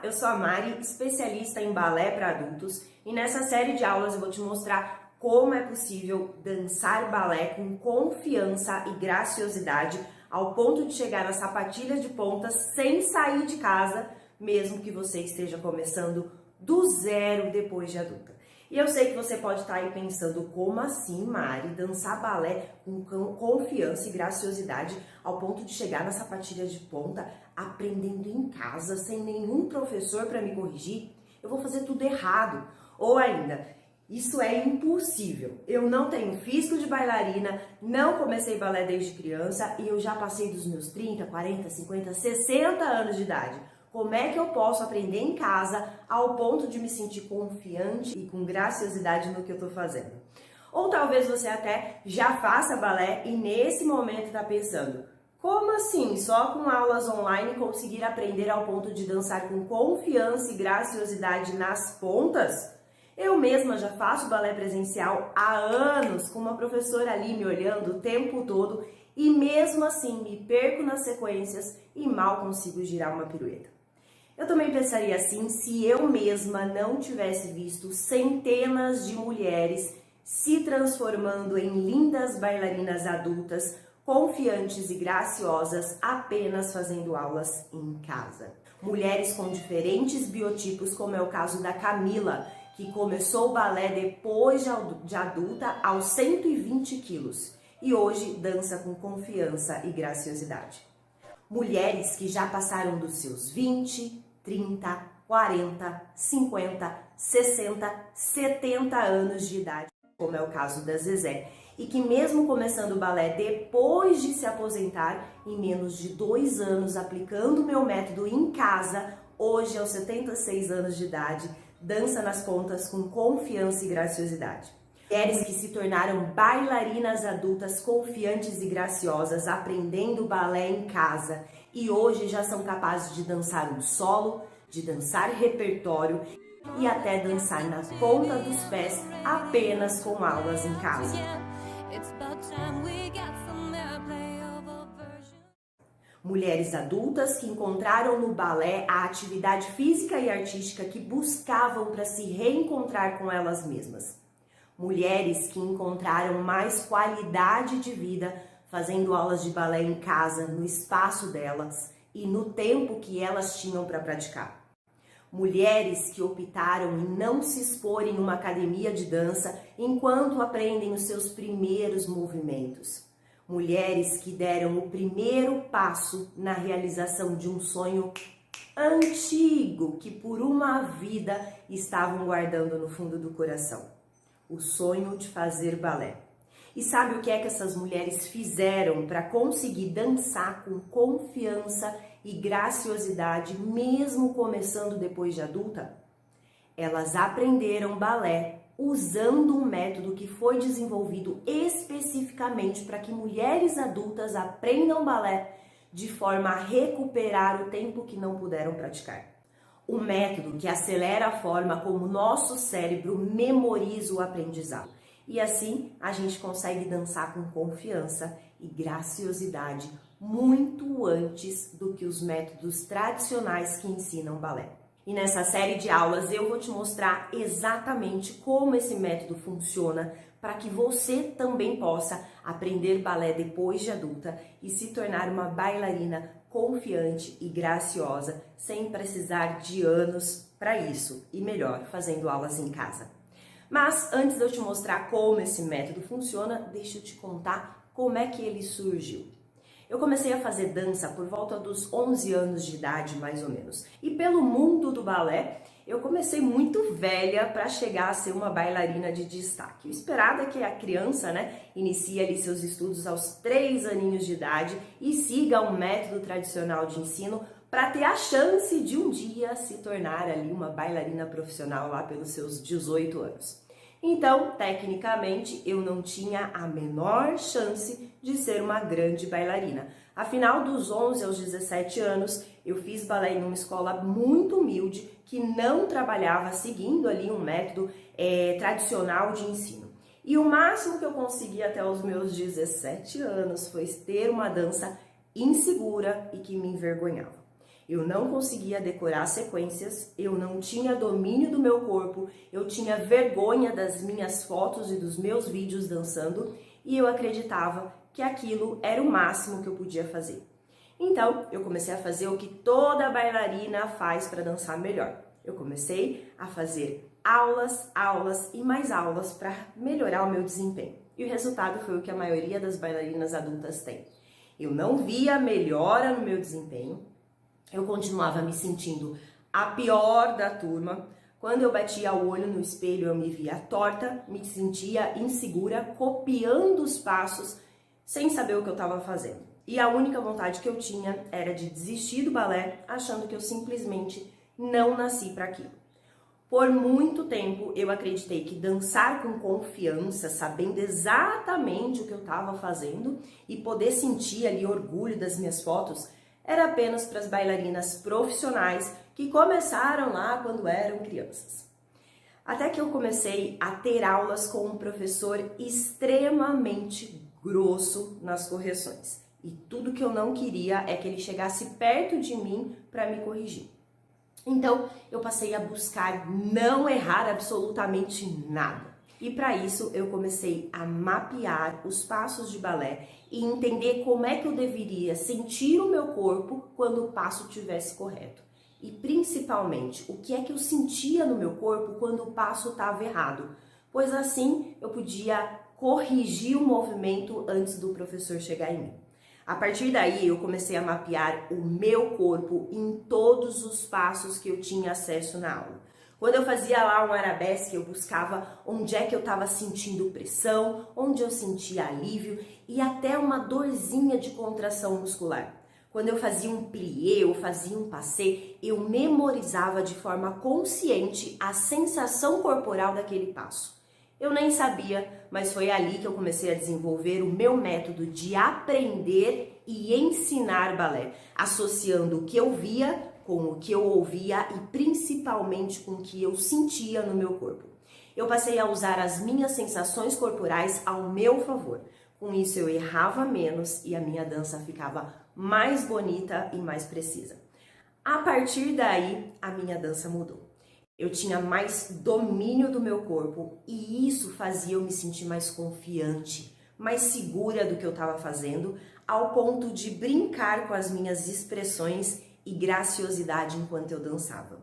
eu sou a Mari, especialista em balé para adultos, e nessa série de aulas eu vou te mostrar como é possível dançar balé com confiança e graciosidade ao ponto de chegar nas sapatilhas de ponta sem sair de casa, mesmo que você esteja começando do zero depois de adulta. E eu sei que você pode estar aí pensando, como assim, Mari, dançar balé com confiança e graciosidade ao ponto de chegar na sapatilha de ponta, aprendendo em casa, sem nenhum professor para me corrigir? Eu vou fazer tudo errado. Ou ainda, isso é impossível. Eu não tenho físico de bailarina, não comecei balé desde criança e eu já passei dos meus 30, 40, 50, 60 anos de idade. Como é que eu posso aprender em casa ao ponto de me sentir confiante e com graciosidade no que eu estou fazendo? Ou talvez você até já faça balé e nesse momento está pensando, como assim? Só com aulas online conseguir aprender ao ponto de dançar com confiança e graciosidade nas pontas? Eu mesma já faço balé presencial há anos, com uma professora ali me olhando o tempo todo e mesmo assim me perco nas sequências e mal consigo girar uma pirueta. Eu também pensaria assim se eu mesma não tivesse visto centenas de mulheres se transformando em lindas bailarinas adultas, confiantes e graciosas apenas fazendo aulas em casa. Mulheres com diferentes biotipos, como é o caso da Camila, que começou o balé depois de adulta aos 120 quilos e hoje dança com confiança e graciosidade. Mulheres que já passaram dos seus 20, 30, 40, 50, 60, 70 anos de idade, como é o caso da Zezé, e que mesmo começando o balé depois de se aposentar, em menos de 2 anos aplicando o meu método em casa, hoje aos 76 anos de idade, dança nas pontas com confiança e graciosidade. Mulheres que se tornaram bailarinas adultas confiantes e graciosas, aprendendo balé em casa e hoje já são capazes de dançar um solo, de dançar repertório e até dançar na ponta dos pés apenas com aulas em casa. Mulheres adultas que encontraram no balé a atividade física e artística que buscavam para se reencontrar com elas mesmas. Mulheres que encontraram mais qualidade de vida fazendo aulas de balé em casa, no espaço delas e no tempo que elas tinham para praticar. Mulheres que optaram em não se expor em uma academia de dança enquanto aprendem os seus primeiros movimentos. Mulheres que deram o primeiro passo na realização de um sonho antigo que por uma vida estavam guardando no fundo do coração. O sonho de fazer balé. E sabe o que é que essas mulheres fizeram para conseguir dançar com confiança e graciosidade, mesmo começando depois de adulta? Elas aprenderam balé usando um método que foi desenvolvido especificamente para que mulheres adultas aprendam balé de forma a recuperar o tempo que não puderam praticar. Um método que acelera a forma como o nosso cérebro memoriza o aprendizado. E assim a gente consegue dançar com confiança e graciosidade muito antes do que os métodos tradicionais que ensinam balé. E nessa série de aulas eu vou te mostrar exatamente como esse método funciona para que você também possa aprender balé depois de adulta e se tornar uma bailarina confiante e graciosa, sem precisar de anos para isso, e melhor, fazendo aulas em casa. Mas antes de eu te mostrar como esse método funciona, deixa eu te contar como é que ele surgiu. Eu comecei a fazer dança por volta dos 11 anos de idade, mais ou menos. E pelo mundo do balé, eu comecei muito velha para chegar a ser uma bailarina de destaque. O esperado é que a criança, inicie ali seus estudos aos 3 aninhos de idade e siga um método tradicional de ensino para ter a chance de um dia se tornar ali uma bailarina profissional lá pelos seus 18 anos. Então, tecnicamente, eu não tinha a menor chance de ser uma grande bailarina. Afinal, dos 11 aos 17 anos, eu fiz balé em uma escola muito humilde que não trabalhava seguindo ali um método tradicional de ensino. E o máximo que eu consegui até os meus 17 anos foi ter uma dança insegura e que me envergonhava. Eu não conseguia decorar sequências, eu não tinha domínio do meu corpo, eu tinha vergonha das minhas fotos e dos meus vídeos dançando e eu acreditava que aquilo era o máximo que eu podia fazer. Então, eu comecei a fazer o que toda bailarina faz para dançar melhor. Eu comecei a fazer aulas, aulas e mais aulas para melhorar o meu desempenho. E o resultado foi o que a maioria das bailarinas adultas tem. Eu não via melhora no meu desempenho, eu continuava me sentindo a pior da turma. Quando eu batia o olho no espelho, eu me via torta, me sentia insegura, copiando os passos, sem saber o que eu estava fazendo. E a única vontade que eu tinha era de desistir do balé, achando que eu simplesmente não nasci para aquilo. Por muito tempo eu acreditei que dançar com confiança, sabendo exatamente o que eu estava fazendo e poder sentir ali orgulho das minhas fotos, era apenas para as bailarinas profissionais que começaram lá quando eram crianças. Até que eu comecei a ter aulas com um professor extremamente grosso nas correções. E tudo que eu não queria é que ele chegasse perto de mim para me corrigir. Então, eu passei a buscar não errar absolutamente nada. E para isso, eu comecei a mapear os passos de balé e entender como é que eu deveria sentir o meu corpo quando o passo estivesse correto. E principalmente, o que é que eu sentia no meu corpo quando o passo estava errado. Pois assim, eu podia corrigir o movimento antes do professor chegar em mim. A partir daí, eu comecei a mapear o meu corpo em todos os passos que eu tinha acesso na aula. Quando eu fazia lá um arabesque, eu buscava onde é que eu estava sentindo pressão, onde eu sentia alívio e até uma dorzinha de contração muscular. Quando eu fazia um plié, eu fazia um passé, eu memorizava de forma consciente a sensação corporal daquele passo. Eu nem sabia, mas foi ali que eu comecei a desenvolver o meu método de aprender e ensinar balé, associando o que eu via com o que eu ouvia e principalmente com o que eu sentia no meu corpo. Eu passei a usar as minhas sensações corporais ao meu favor. Com isso eu errava menos e a minha dança ficava mais bonita e mais precisa. A partir daí, a minha dança mudou. Eu tinha mais domínio do meu corpo e isso fazia eu me sentir mais confiante, mais segura do que eu estava fazendo, ao ponto de brincar com as minhas expressões e graciosidade enquanto eu dançava.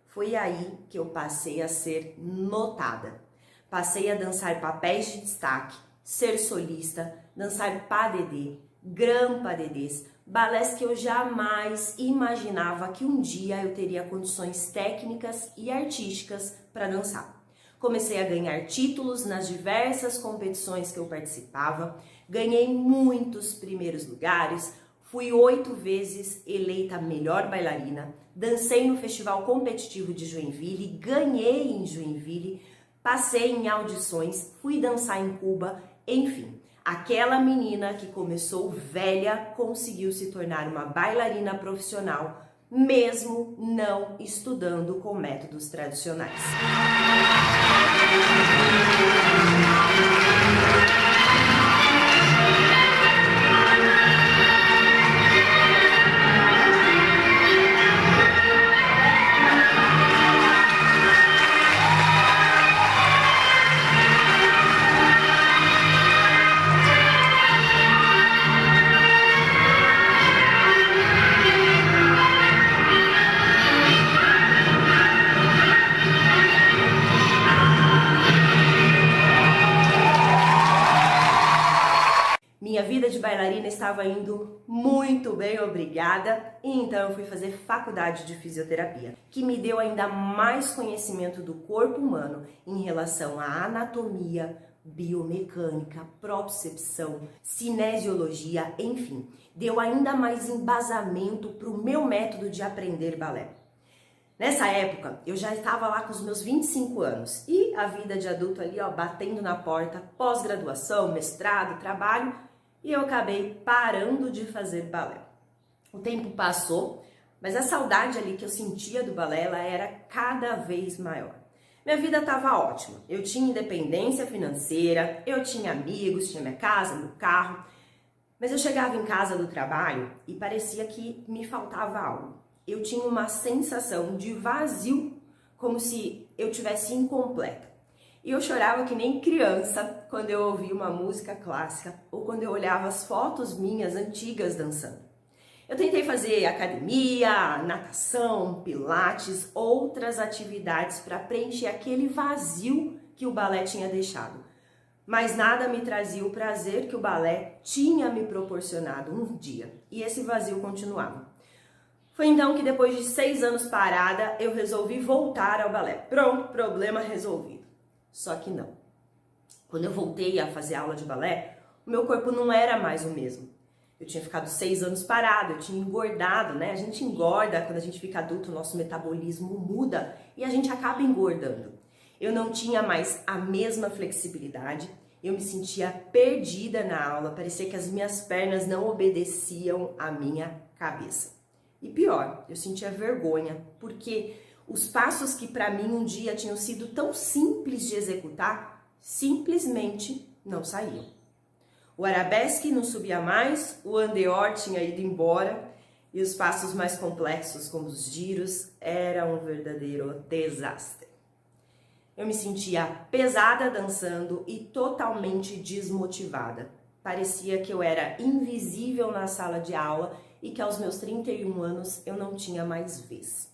Foi aí que eu passei a ser notada. Passei a dançar papéis de destaque, ser solista, dançar pas de deux, grand pas de deux, balés que eu jamais imaginava que um dia eu teria condições técnicas e artísticas para dançar. Comecei a ganhar títulos nas diversas competições que eu participava, ganhei muitos primeiros lugares, fui 8 vezes eleita melhor bailarina, dancei no Festival Competitivo de Joinville, ganhei em Joinville, passei em audições, fui dançar em Cuba, enfim. Aquela menina que começou velha conseguiu se tornar uma bailarina profissional, mesmo não estudando com métodos tradicionais. Minha vida de bailarina estava indo muito bem, obrigada, e então eu fui fazer faculdade de fisioterapia, que me deu ainda mais conhecimento do corpo humano em relação à anatomia, biomecânica, propriocepção, cinesiologia, enfim, deu ainda mais embasamento para o meu método de aprender balé. Nessa época, eu já estava lá com os meus 25 anos e a vida de adulto ali, ó, batendo na porta, pós-graduação, mestrado, trabalho, e eu acabei parando de fazer balé. O tempo passou, mas a saudade ali que eu sentia do balé, ela era cada vez maior. Minha vida estava ótima, eu tinha independência financeira, eu tinha amigos, tinha minha casa, meu carro, mas eu chegava em casa do trabalho e parecia que me faltava algo. eu tinha uma sensação de vazio, como se eu tivesse incompleta. E eu chorava que nem criança quando eu ouvia uma música clássica ou quando eu olhava as fotos minhas antigas dançando. Eu tentei fazer academia, natação, pilates, outras atividades para preencher aquele vazio que o balé tinha deixado. Mas nada me trazia o prazer que o balé tinha me proporcionado um dia. E esse vazio continuava. Foi então que depois de 6 anos parada, eu resolvi voltar ao balé. Pronto, problema resolvido. Só que não. Quando eu voltei a fazer aula de balé, o meu corpo não era mais o mesmo. Eu tinha ficado 6 anos parado, eu tinha engordado, né? A gente engorda quando a gente fica adulto, o nosso metabolismo muda e a gente acaba engordando. Eu não tinha mais a mesma flexibilidade, eu me sentia perdida na aula, parecia que as minhas pernas não obedeciam à minha cabeça. E pior, eu sentia vergonha, porque os passos que para mim um dia tinham sido tão simples de executar, simplesmente não saíam. O arabesque não subia mais, o andeor tinha ido embora e os passos mais complexos, como os giros, eram um verdadeiro desastre. Eu me sentia pesada dançando e totalmente desmotivada. Parecia que eu era invisível na sala de aula e que aos meus 31 anos eu não tinha mais vez.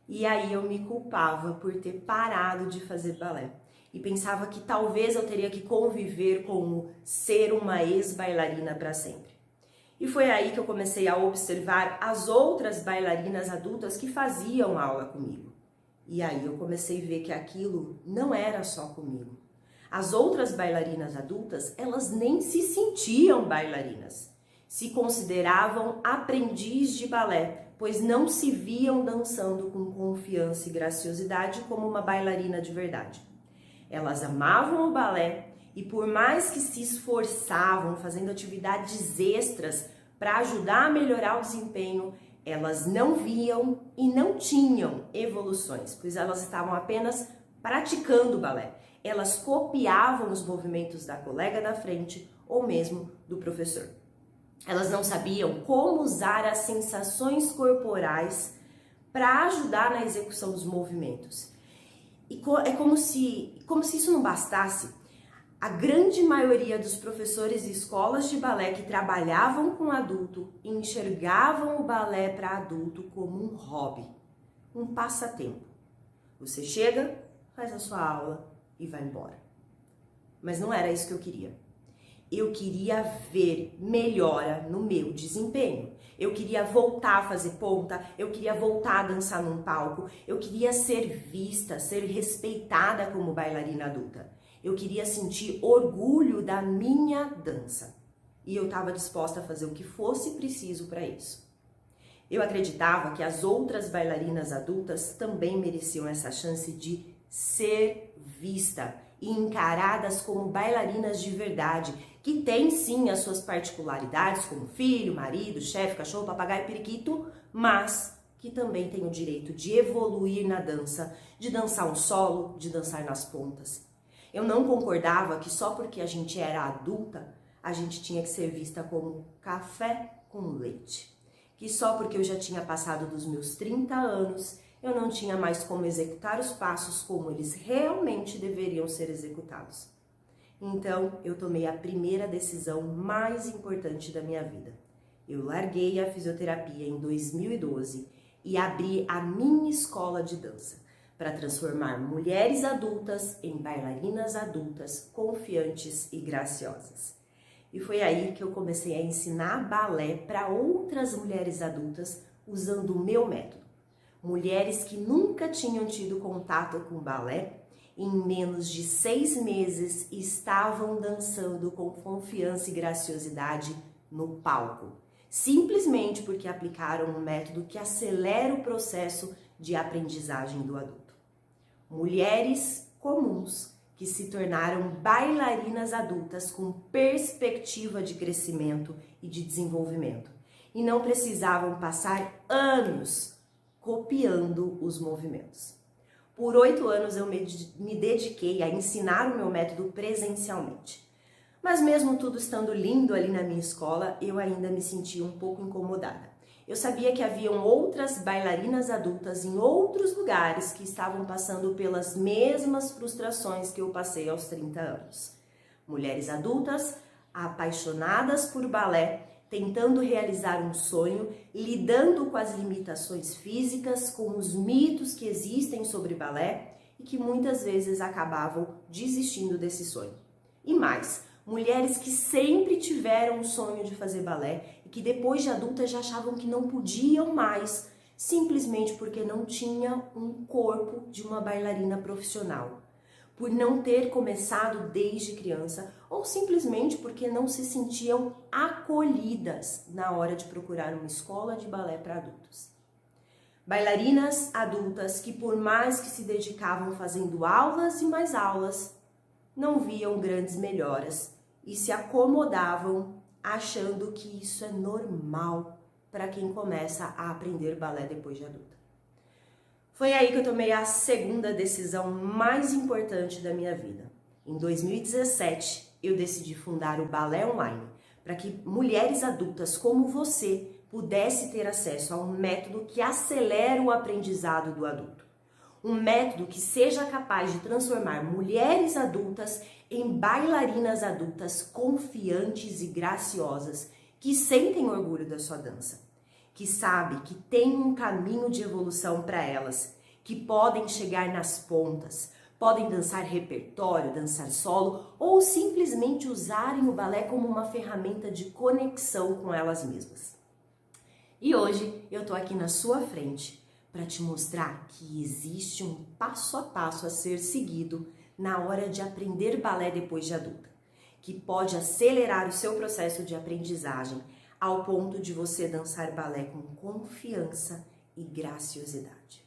E aí eu me culpava por ter parado de fazer balé. E pensava que talvez eu teria que conviver com o ser uma ex-bailarina para sempre. E foi aí que eu comecei a observar as outras bailarinas adultas que faziam aula comigo. E aí eu comecei a ver que aquilo não era só comigo. As outras bailarinas adultas, elas nem se sentiam bailarinas. Se consideravam aprendiz de balé, pois não se viam dançando com confiança e graciosidade como uma bailarina de verdade. Elas amavam o balé e por mais que se esforçavam fazendo atividades extras para ajudar a melhorar o desempenho, elas não viam e não tinham evoluções, pois elas estavam apenas praticando o balé. Elas copiavam os movimentos da colega da frente ou mesmo do professor. Elas não sabiam como usar as sensações corporais para ajudar na execução dos movimentos. E é como se isso não bastasse, a grande maioria dos professores de escolas de balé que trabalhavam com adulto enxergavam o balé para adulto como um hobby, um passatempo. Você chega, faz a sua aula e vai embora. Mas não era isso que eu queria. Eu queria ver melhora no meu desempenho. Eu queria voltar a fazer ponta, eu queria voltar a dançar num palco, eu queria ser vista, ser respeitada como bailarina adulta. Eu queria sentir orgulho da minha dança. E eu estava disposta a fazer o que fosse preciso para isso. Eu acreditava que as outras bailarinas adultas também mereciam essa chance de ser vista e encaradas como bailarinas de verdade, que têm sim as suas particularidades, como filho, marido, chefe, cachorro, papagaio, periquito, mas que também têm o direito de evoluir na dança, de dançar um solo, de dançar nas pontas. Eu não concordava que só porque a gente era adulta, a gente tinha que ser vista como café com leite. Que só porque eu já tinha passado dos meus 30 anos, eu não tinha mais como executar os passos como eles realmente deveriam ser executados. Então, eu tomei a primeira decisão mais importante da minha vida. Eu larguei a fisioterapia em 2012 e abri a minha escola de dança para transformar mulheres adultas em bailarinas adultas confiantes e graciosas. E foi aí que eu comecei a ensinar balé para outras mulheres adultas usando o meu método. Mulheres que nunca tinham tido contato com balé, em menos de 6 meses estavam dançando com confiança e graciosidade no palco. Simplesmente porque aplicaram um método que acelera o processo de aprendizagem do adulto. Mulheres comuns que se tornaram bailarinas adultas com perspectiva de crescimento e de desenvolvimento. E não precisavam passar anos copiando os movimentos. Por 8 anos eu me dediquei a ensinar o meu método presencialmente. Mas mesmo tudo estando lindo ali na minha escola, eu ainda me sentia um pouco incomodada. Eu sabia que haviam outras bailarinas adultas em outros lugares que estavam passando pelas mesmas frustrações que eu passei aos 30 anos. Mulheres adultas, apaixonadas por balé, tentando realizar um sonho, lidando com as limitações físicas, com os mitos que existem sobre balé e que muitas vezes acabavam desistindo desse sonho. E mais, mulheres que sempre tiveram o sonho de fazer balé e que depois de adultas já achavam que não podiam mais, simplesmente porque não tinham um corpo de uma bailarina profissional, por não ter começado desde criança ou simplesmente porque não se sentiam acolhidas na hora de procurar uma escola de balé para adultos. Bailarinas adultas que, por mais que se dedicavam fazendo aulas e mais aulas, não viam grandes melhoras e se acomodavam achando que isso é normal para quem começa a aprender balé depois de adulta. Foi aí que eu tomei a segunda decisão mais importante da minha vida. Em 2017, eu decidi fundar o Balé Online para que mulheres adultas como você pudesse ter acesso a um método que acelera o aprendizado do adulto. Um método que seja capaz de transformar mulheres adultas em bailarinas adultas confiantes e graciosas, que sentem orgulho da sua dança, que sabem que tem um caminho de evolução para elas, que podem chegar nas pontas, podem dançar repertório, dançar solo ou simplesmente usarem o balé como uma ferramenta de conexão com elas mesmas. E hoje eu tô aqui na sua frente para te mostrar que existe um passo a passo a ser seguido na hora de aprender balé depois de adulta, que pode acelerar o seu processo de aprendizagem ao ponto de você dançar balé com confiança e graciosidade.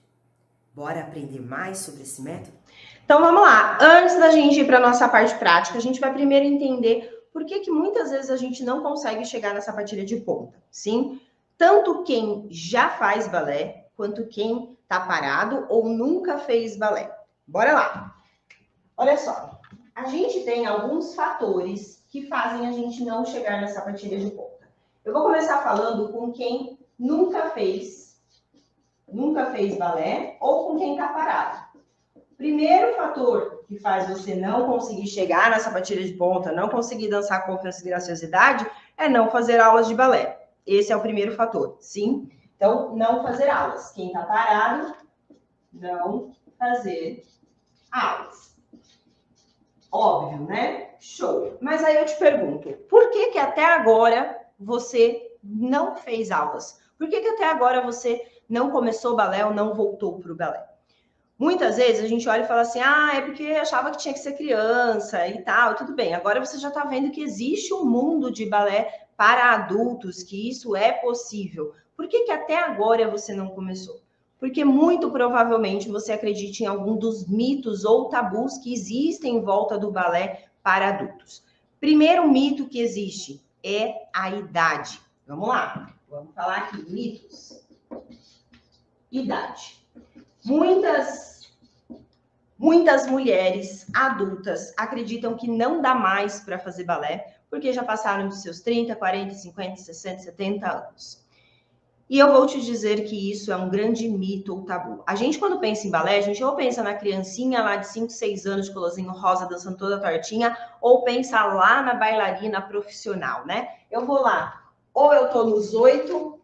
Bora aprender mais sobre esse método? Então vamos lá, antes da gente ir para a nossa parte prática, a gente vai primeiro entender por que muitas vezes a gente não consegue chegar nessa sapatilha de ponta, sim? Tanto quem já faz balé, quanto quem tá parado ou nunca fez balé. Bora lá! Olha só, a gente tem alguns fatores que fazem a gente não chegar na sapatilha de ponta. Eu vou começar falando com quem nunca fez balé ou com quem tá parado. Primeiro fator que faz você não conseguir chegar na sapatilha de ponta, não conseguir dançar com confiança e graciosidade, é não fazer aulas de balé. Esse é o primeiro fator, sim? Então, não fazer aulas. Quem tá parado, não fazer aulas. Óbvio, né? Show. Mas aí eu te pergunto, por que até agora você não fez aulas? Por que até agora você não começou balé ou não voltou para o balé? Muitas vezes a gente olha e fala assim, é porque achava que tinha que ser criança e tal, tudo bem. Agora você já está vendo que existe um mundo de balé para adultos, que isso é possível. Por que até agora você não começou? Porque muito provavelmente você acredita em algum dos mitos ou tabus que existem em volta do balé para adultos. Primeiro mito que existe é a idade. Vamos lá, vamos falar aqui, mitos. Idade. Muitas mulheres adultas acreditam que não dá mais para fazer balé, porque já passaram dos seus 30, 40, 50, 60, 70 anos. E eu vou te dizer que isso é um grande mito ou tabu. A gente, quando pensa em balé, a gente ou pensa na criancinha lá de 5, 6 anos de colozinho rosa dançando toda tortinha, ou pensa lá na bailarina profissional, né? Eu vou lá, ou eu tô nos 8,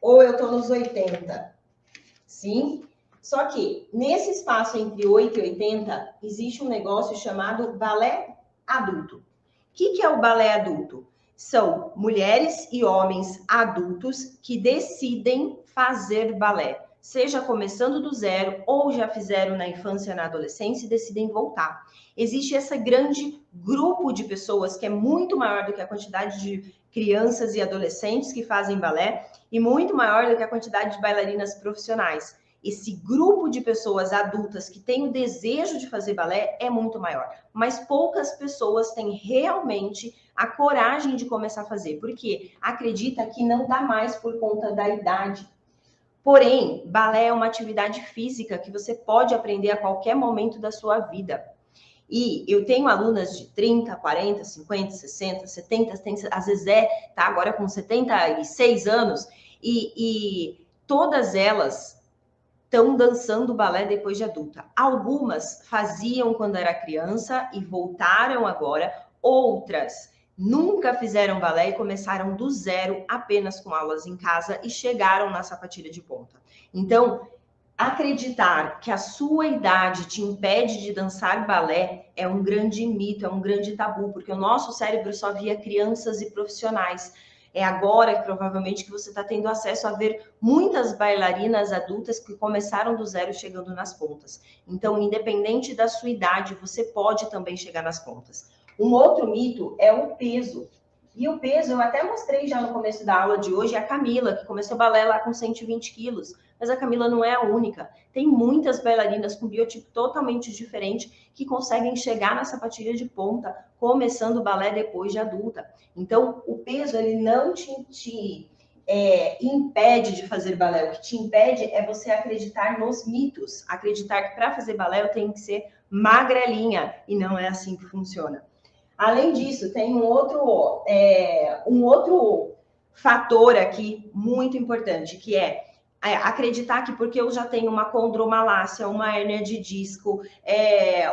ou eu tô nos 80. Sim? Só que nesse espaço entre 8 e 80, existe um negócio chamado balé adulto. O que é o balé adulto? São mulheres e homens adultos que decidem fazer balé, seja começando do zero ou já fizeram na infância e na adolescência e decidem voltar. Existe esse grande grupo de pessoas que é muito maior do que a quantidade de crianças e adolescentes que fazem balé e muito maior do que a quantidade de bailarinas profissionais. Esse grupo de pessoas adultas que têm o desejo de fazer balé é muito maior, mas poucas pessoas têm realmente a coragem de começar a fazer, porque acredita que não dá mais por conta da idade. Porém, balé é uma atividade física que você pode aprender a qualquer momento da sua vida. E eu tenho alunas de 30, 40, 50, 60, 70, às vezes tá agora com 76 anos, e todas elas estão dançando balé depois de adulta. Algumas faziam quando era criança e voltaram agora, outras nunca fizeram balé e começaram do zero apenas com aulas em casa e chegaram na sapatilha de ponta. Então, acreditar que a sua idade te impede de dançar balé é um grande mito, é um grande tabu, porque o nosso cérebro só via crianças e profissionais. É agora que provavelmente que você está tendo acesso a ver muitas bailarinas adultas que começaram do zero chegando nas pontas. Então, independente da sua idade, você pode também chegar nas pontas. Um outro mito é o peso. E o peso, eu até mostrei já no começo da aula de hoje, a Camila, que começou balé lá com 120 quilos. Mas a Camila não é a única. Tem muitas bailarinas com biotipo totalmente diferente que conseguem chegar na sapatilha de ponta, começando o balé depois de adulta. Então, o peso, ele não te impede de fazer balé. O que te impede é você acreditar nos mitos. Acreditar que para fazer balé eu tenho que ser magrelinha. E não é assim que funciona. Além disso, tem um outro fator aqui muito importante, que é acreditar que porque eu já tenho uma condromalácia, uma hérnia de disco,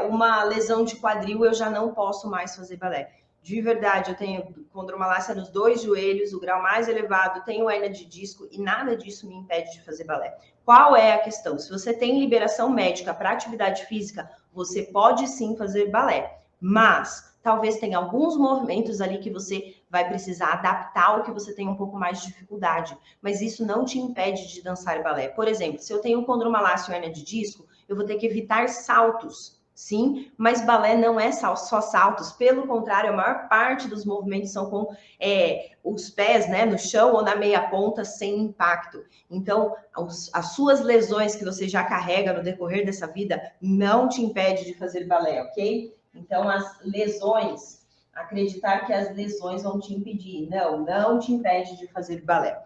uma lesão de quadril, eu já não posso mais fazer balé. De verdade, eu tenho condromalácia nos 2 joelhos, o grau mais elevado, tenho hérnia de disco e nada disso me impede de fazer balé. Qual é a questão? Se você tem liberação médica para atividade física, você pode sim fazer balé, mas talvez tenha alguns movimentos ali que você vai precisar adaptar ou que você tem um pouco mais de dificuldade, mas isso não te impede de dançar balé. Por exemplo, se eu tenho condromalácia ou hérnia de disco, eu vou ter que evitar saltos, sim, mas balé não é só saltos, pelo contrário, a maior parte dos movimentos são com os pés, né, no chão ou na meia ponta sem impacto. Então, as suas lesões que você já carrega no decorrer dessa vida não te impede de fazer balé, ok? Então, as lesões, acreditar que as lesões vão te impedir. Não te impede de fazer balé.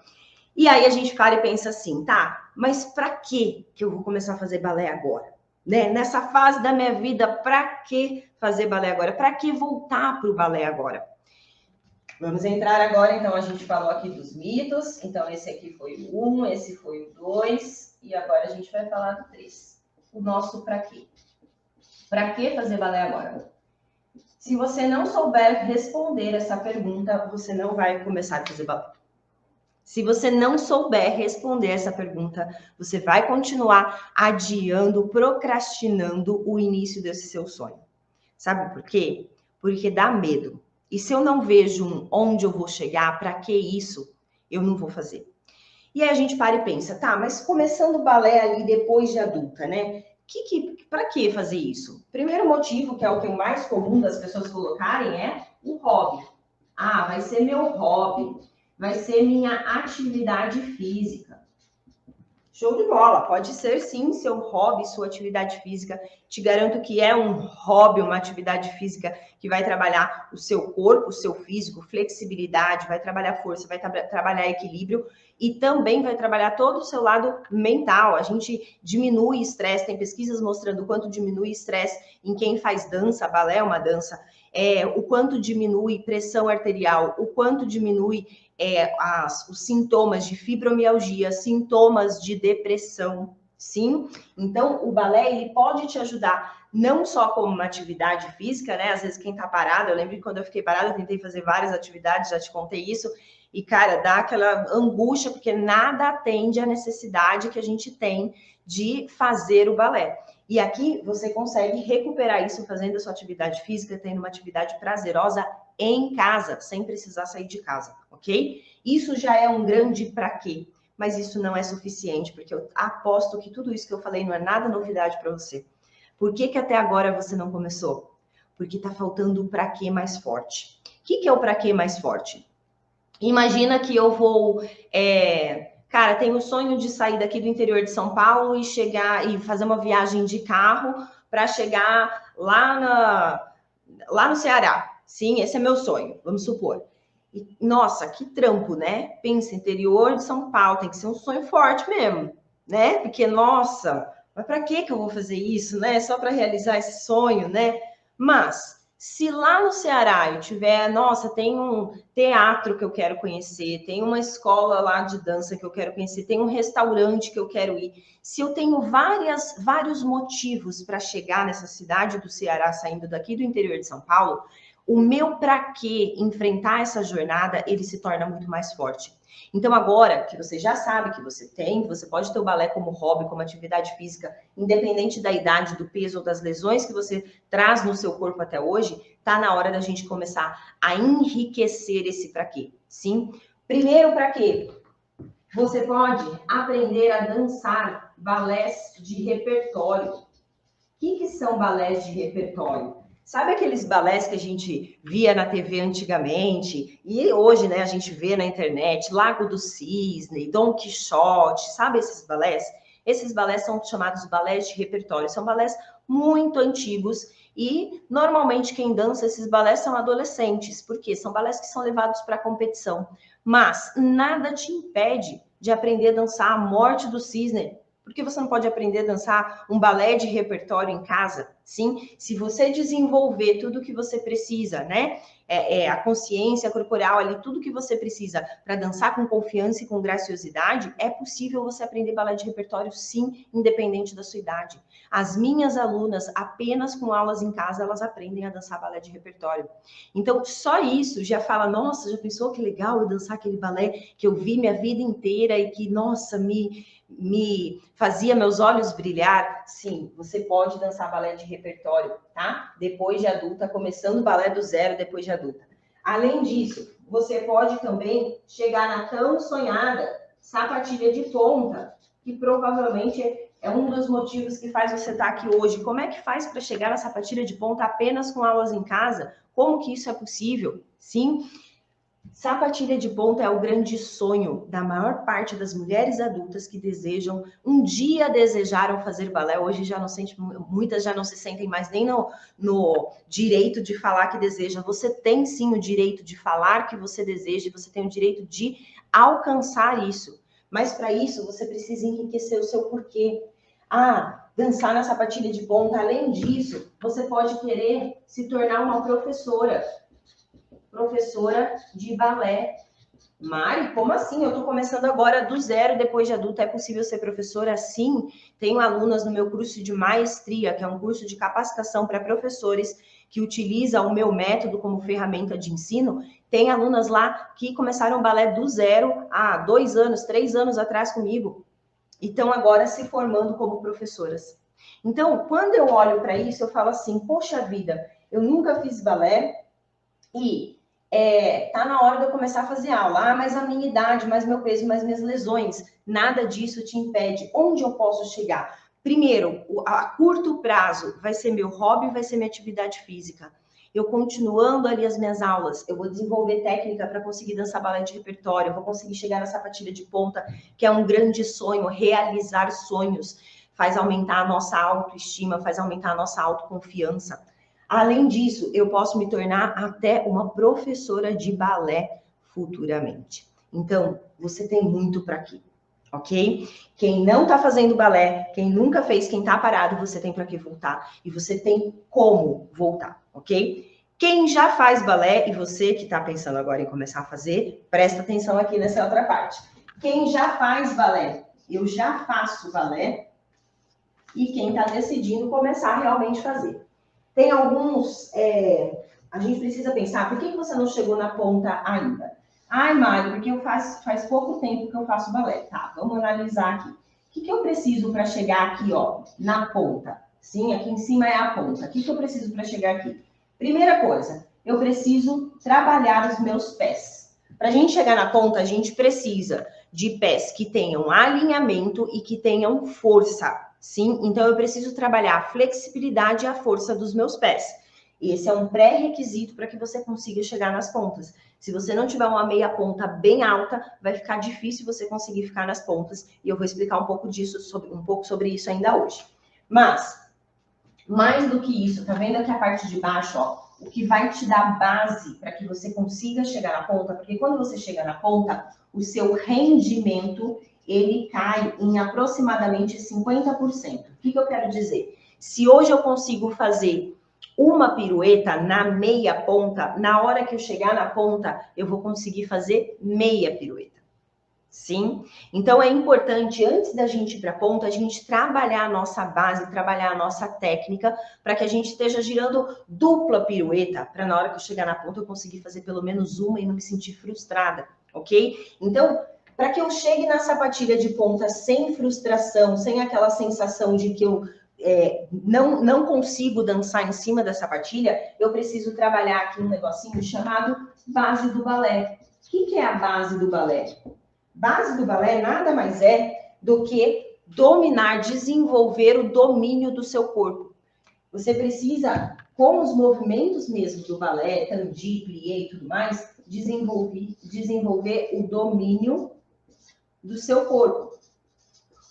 E aí a gente para e pensa assim, tá, mas para que eu vou começar a fazer balé agora? Né? Nessa fase da minha vida, para que fazer balé agora? Para que voltar para o balé agora? Vamos entrar agora, então, a gente falou aqui dos mitos. Então, esse aqui foi o 1, esse foi o 2, e agora a gente vai falar do 3. O nosso para quê? Para que fazer balé agora? Se você não souber responder essa pergunta, você não vai começar a fazer balé. Se você não souber responder essa pergunta, você vai continuar adiando, procrastinando o início desse seu sonho. Sabe por quê? Porque dá medo. E se eu não vejo onde eu vou chegar, para que isso, eu não vou fazer. E aí a gente para e pensa, tá, mas começando o balé ali depois de adulta, né? Para que fazer isso? Primeiro motivo, que é o que é o mais comum das pessoas colocarem, é o hobby. Ah, vai ser meu hobby, vai ser minha atividade física. Show de bola, pode ser sim seu hobby, sua atividade física. Te garanto que é um hobby, uma atividade física que vai trabalhar o seu corpo, o seu físico, flexibilidade, vai trabalhar força, vai trabalhar equilíbrio e também vai trabalhar todo o seu lado mental. A gente diminui estresse, tem pesquisas mostrando o quanto diminui estresse em quem faz dança, balé é uma dança, o quanto diminui pressão arterial, o quanto diminui os sintomas de fibromialgia, sintomas de depressão, sim? Então, o balé, ele pode te ajudar não só como uma atividade física, né? Às vezes quem tá parado, eu lembro que quando eu fiquei parada, eu tentei fazer várias atividades, já te contei isso, e, cara, dá aquela angústia, porque nada atende à necessidade que a gente tem de fazer o balé. E aqui você consegue recuperar isso fazendo a sua atividade física, tendo uma atividade prazerosa em casa, sem precisar sair de casa, ok? Isso já é um grande pra quê, mas isso não é suficiente, porque eu aposto que tudo isso que eu falei não é nada novidade para você. Por que até agora você não começou? Porque tá faltando o pra quê mais forte. O que é o pra quê mais forte? Imagina que eu vou... Cara, tenho o sonho de sair daqui do interior de São Paulo e chegar e fazer uma viagem de carro para chegar lá no Ceará. Sim, esse é meu sonho, vamos supor. E, nossa, que trampo, né? Pensa, interior de São Paulo, tem que ser um sonho forte mesmo, né? Porque, nossa, mas para que eu vou fazer isso, né? Só para realizar esse sonho, né? Mas Se lá no Ceará eu tiver, nossa, tem um teatro que eu quero conhecer, tem uma escola lá de dança que eu quero conhecer, tem um restaurante que eu quero ir. Se eu tenho vários motivos para chegar nessa cidade do Ceará, saindo daqui do interior de São Paulo, o meu para quê enfrentar essa jornada, ele se torna muito mais forte. Então, agora que você já sabe que você pode ter o balé como hobby, como atividade física, independente da idade, do peso ou das lesões que você traz no seu corpo até hoje, tá na hora da gente começar a enriquecer esse para quê. Sim? Primeiro, para quê? Você pode aprender a dançar balés de repertório. O que são balés de repertório? Sabe aqueles balés que a gente via na TV antigamente e hoje, né, a gente vê na internet, Lago do Cisne, Dom Quixote, sabe esses balés? Esses balés são chamados balés de repertório, são balés muito antigos e normalmente quem dança esses balés são adolescentes, porque são balés que são levados para competição. Mas nada te impede de aprender a dançar a Morte do Cisne. Por que você não pode aprender a dançar um balé de repertório em casa? Sim, se você desenvolver tudo o que você precisa, né? A consciência corporal ali, tudo que você precisa para dançar com confiança e com graciosidade, é possível você aprender balé de repertório, sim, independente da sua idade. As minhas alunas, apenas com aulas em casa, elas aprendem a dançar balé de repertório. Então, só isso já fala, nossa, já pensou que legal eu dançar aquele balé que eu vi minha vida inteira e que, nossa, me fazia meus olhos brilhar? Sim, você pode dançar balé de repertório, tá? Depois de adulta, começando o balé do zero depois de adulta. Além disso, você pode também chegar na tão sonhada sapatilha de ponta, que provavelmente é um dos motivos que faz você estar aqui hoje. Como é que faz para chegar na sapatilha de ponta apenas com aulas em casa? Como que isso é possível? Sim, sapatilha de ponta é o grande sonho da maior parte das mulheres adultas que desejam, um dia desejaram fazer balé, hoje já não sente, muitas já não se sentem mais nem no direito de falar que deseja. Você tem sim o direito de falar que você deseja, você tem o direito de alcançar isso. Mas para isso você precisa enriquecer o seu porquê. Dançar na sapatilha de ponta, além disso, você pode querer se tornar uma professora de balé. Mari, como assim? Eu estou começando agora do zero, depois de adulta. É possível ser professora? Sim. Tenho alunas no meu curso de maestria, que é um curso de capacitação para professores que utiliza o meu método como ferramenta de ensino. Tem alunas lá que começaram balé do zero há 2 anos, 3 anos atrás comigo e estão agora se formando como professoras. Então, quando eu olho para isso, eu falo assim, poxa vida, eu nunca fiz balé e tá na hora de eu começar a fazer aula. Mas a minha idade, mais meu peso, mais minhas lesões, nada disso te impede. Onde eu posso chegar? Primeiro, a curto prazo, vai ser meu hobby, vai ser minha atividade física. Eu continuando ali as minhas aulas, eu vou desenvolver técnica para conseguir dançar balé de repertório, eu vou conseguir chegar na sapatilha de ponta, que é um grande sonho, realizar sonhos, faz aumentar a nossa autoestima, faz aumentar a nossa autoconfiança. Além disso, eu posso me tornar até uma professora de balé futuramente. Então, você tem muito para aqui, ok? Quem não está fazendo balé, quem nunca fez, quem está parado, você tem para que voltar e você tem como voltar, ok? Quem já faz balé e você que está pensando agora em começar a fazer, presta atenção aqui nessa outra parte. Quem já faz balé, eu já faço balé, e quem está decidindo começar a realmente fazer. Tem alguns, a gente precisa pensar, por que você não chegou na ponta ainda? Mário, porque faz pouco tempo que eu faço balé. Tá, vamos analisar aqui. O que eu preciso para chegar aqui, ó, na ponta? Sim, aqui em cima é a ponta. O que eu preciso para chegar aqui? Primeira coisa, eu preciso trabalhar os meus pés. Para a gente chegar na ponta, a gente precisa de pés que tenham alinhamento e que tenham força. Sim, então eu preciso trabalhar a flexibilidade e a força dos meus pés. Esse é um pré-requisito para que você consiga chegar nas pontas. Se você não tiver uma meia ponta bem alta, vai ficar difícil você conseguir ficar nas pontas. E eu vou explicar um pouco sobre isso ainda hoje. Mas, mais do que isso, tá vendo aqui a parte de baixo, ó? O que vai te dar base para que você consiga chegar na ponta, porque quando você chega na ponta, o seu rendimento ele cai em aproximadamente 50%. O que eu quero dizer? Se hoje eu consigo fazer uma pirueta na meia ponta, na hora que eu chegar na ponta, eu vou conseguir fazer meia pirueta. Sim? Então, é importante, antes da gente ir para a ponta, a gente trabalhar a nossa base, trabalhar a nossa técnica, para que a gente esteja girando dupla pirueta, para na hora que eu chegar na ponta, eu conseguir fazer pelo menos uma e não me sentir frustrada, ok? Então, para que eu chegue na sapatilha de ponta sem frustração, sem aquela sensação de que eu não consigo dançar em cima da sapatilha, eu preciso trabalhar aqui um negocinho chamado base do balé. O que é a base do balé? Base do balé nada mais é do que dominar, desenvolver o domínio do seu corpo. Você precisa, com os movimentos mesmo do balé, tandi, plié e tudo mais, desenvolver o domínio do seu corpo.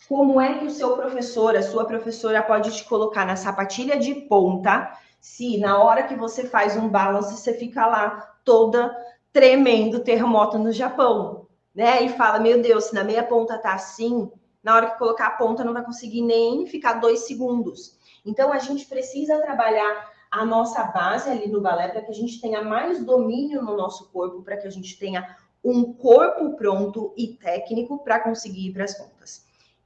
Como é que o seu professor, a sua professora pode te colocar na sapatilha de ponta, se na hora que você faz um balance, você fica lá toda tremendo, terremoto no Japão, né? E fala, meu Deus, se na meia ponta tá assim, na hora que colocar a ponta não vai conseguir nem ficar 2 segundos. Então, a gente precisa trabalhar a nossa base ali no balé para que a gente tenha mais domínio no nosso corpo, para que a gente tenha um corpo pronto e técnico para conseguir ir para as pontas.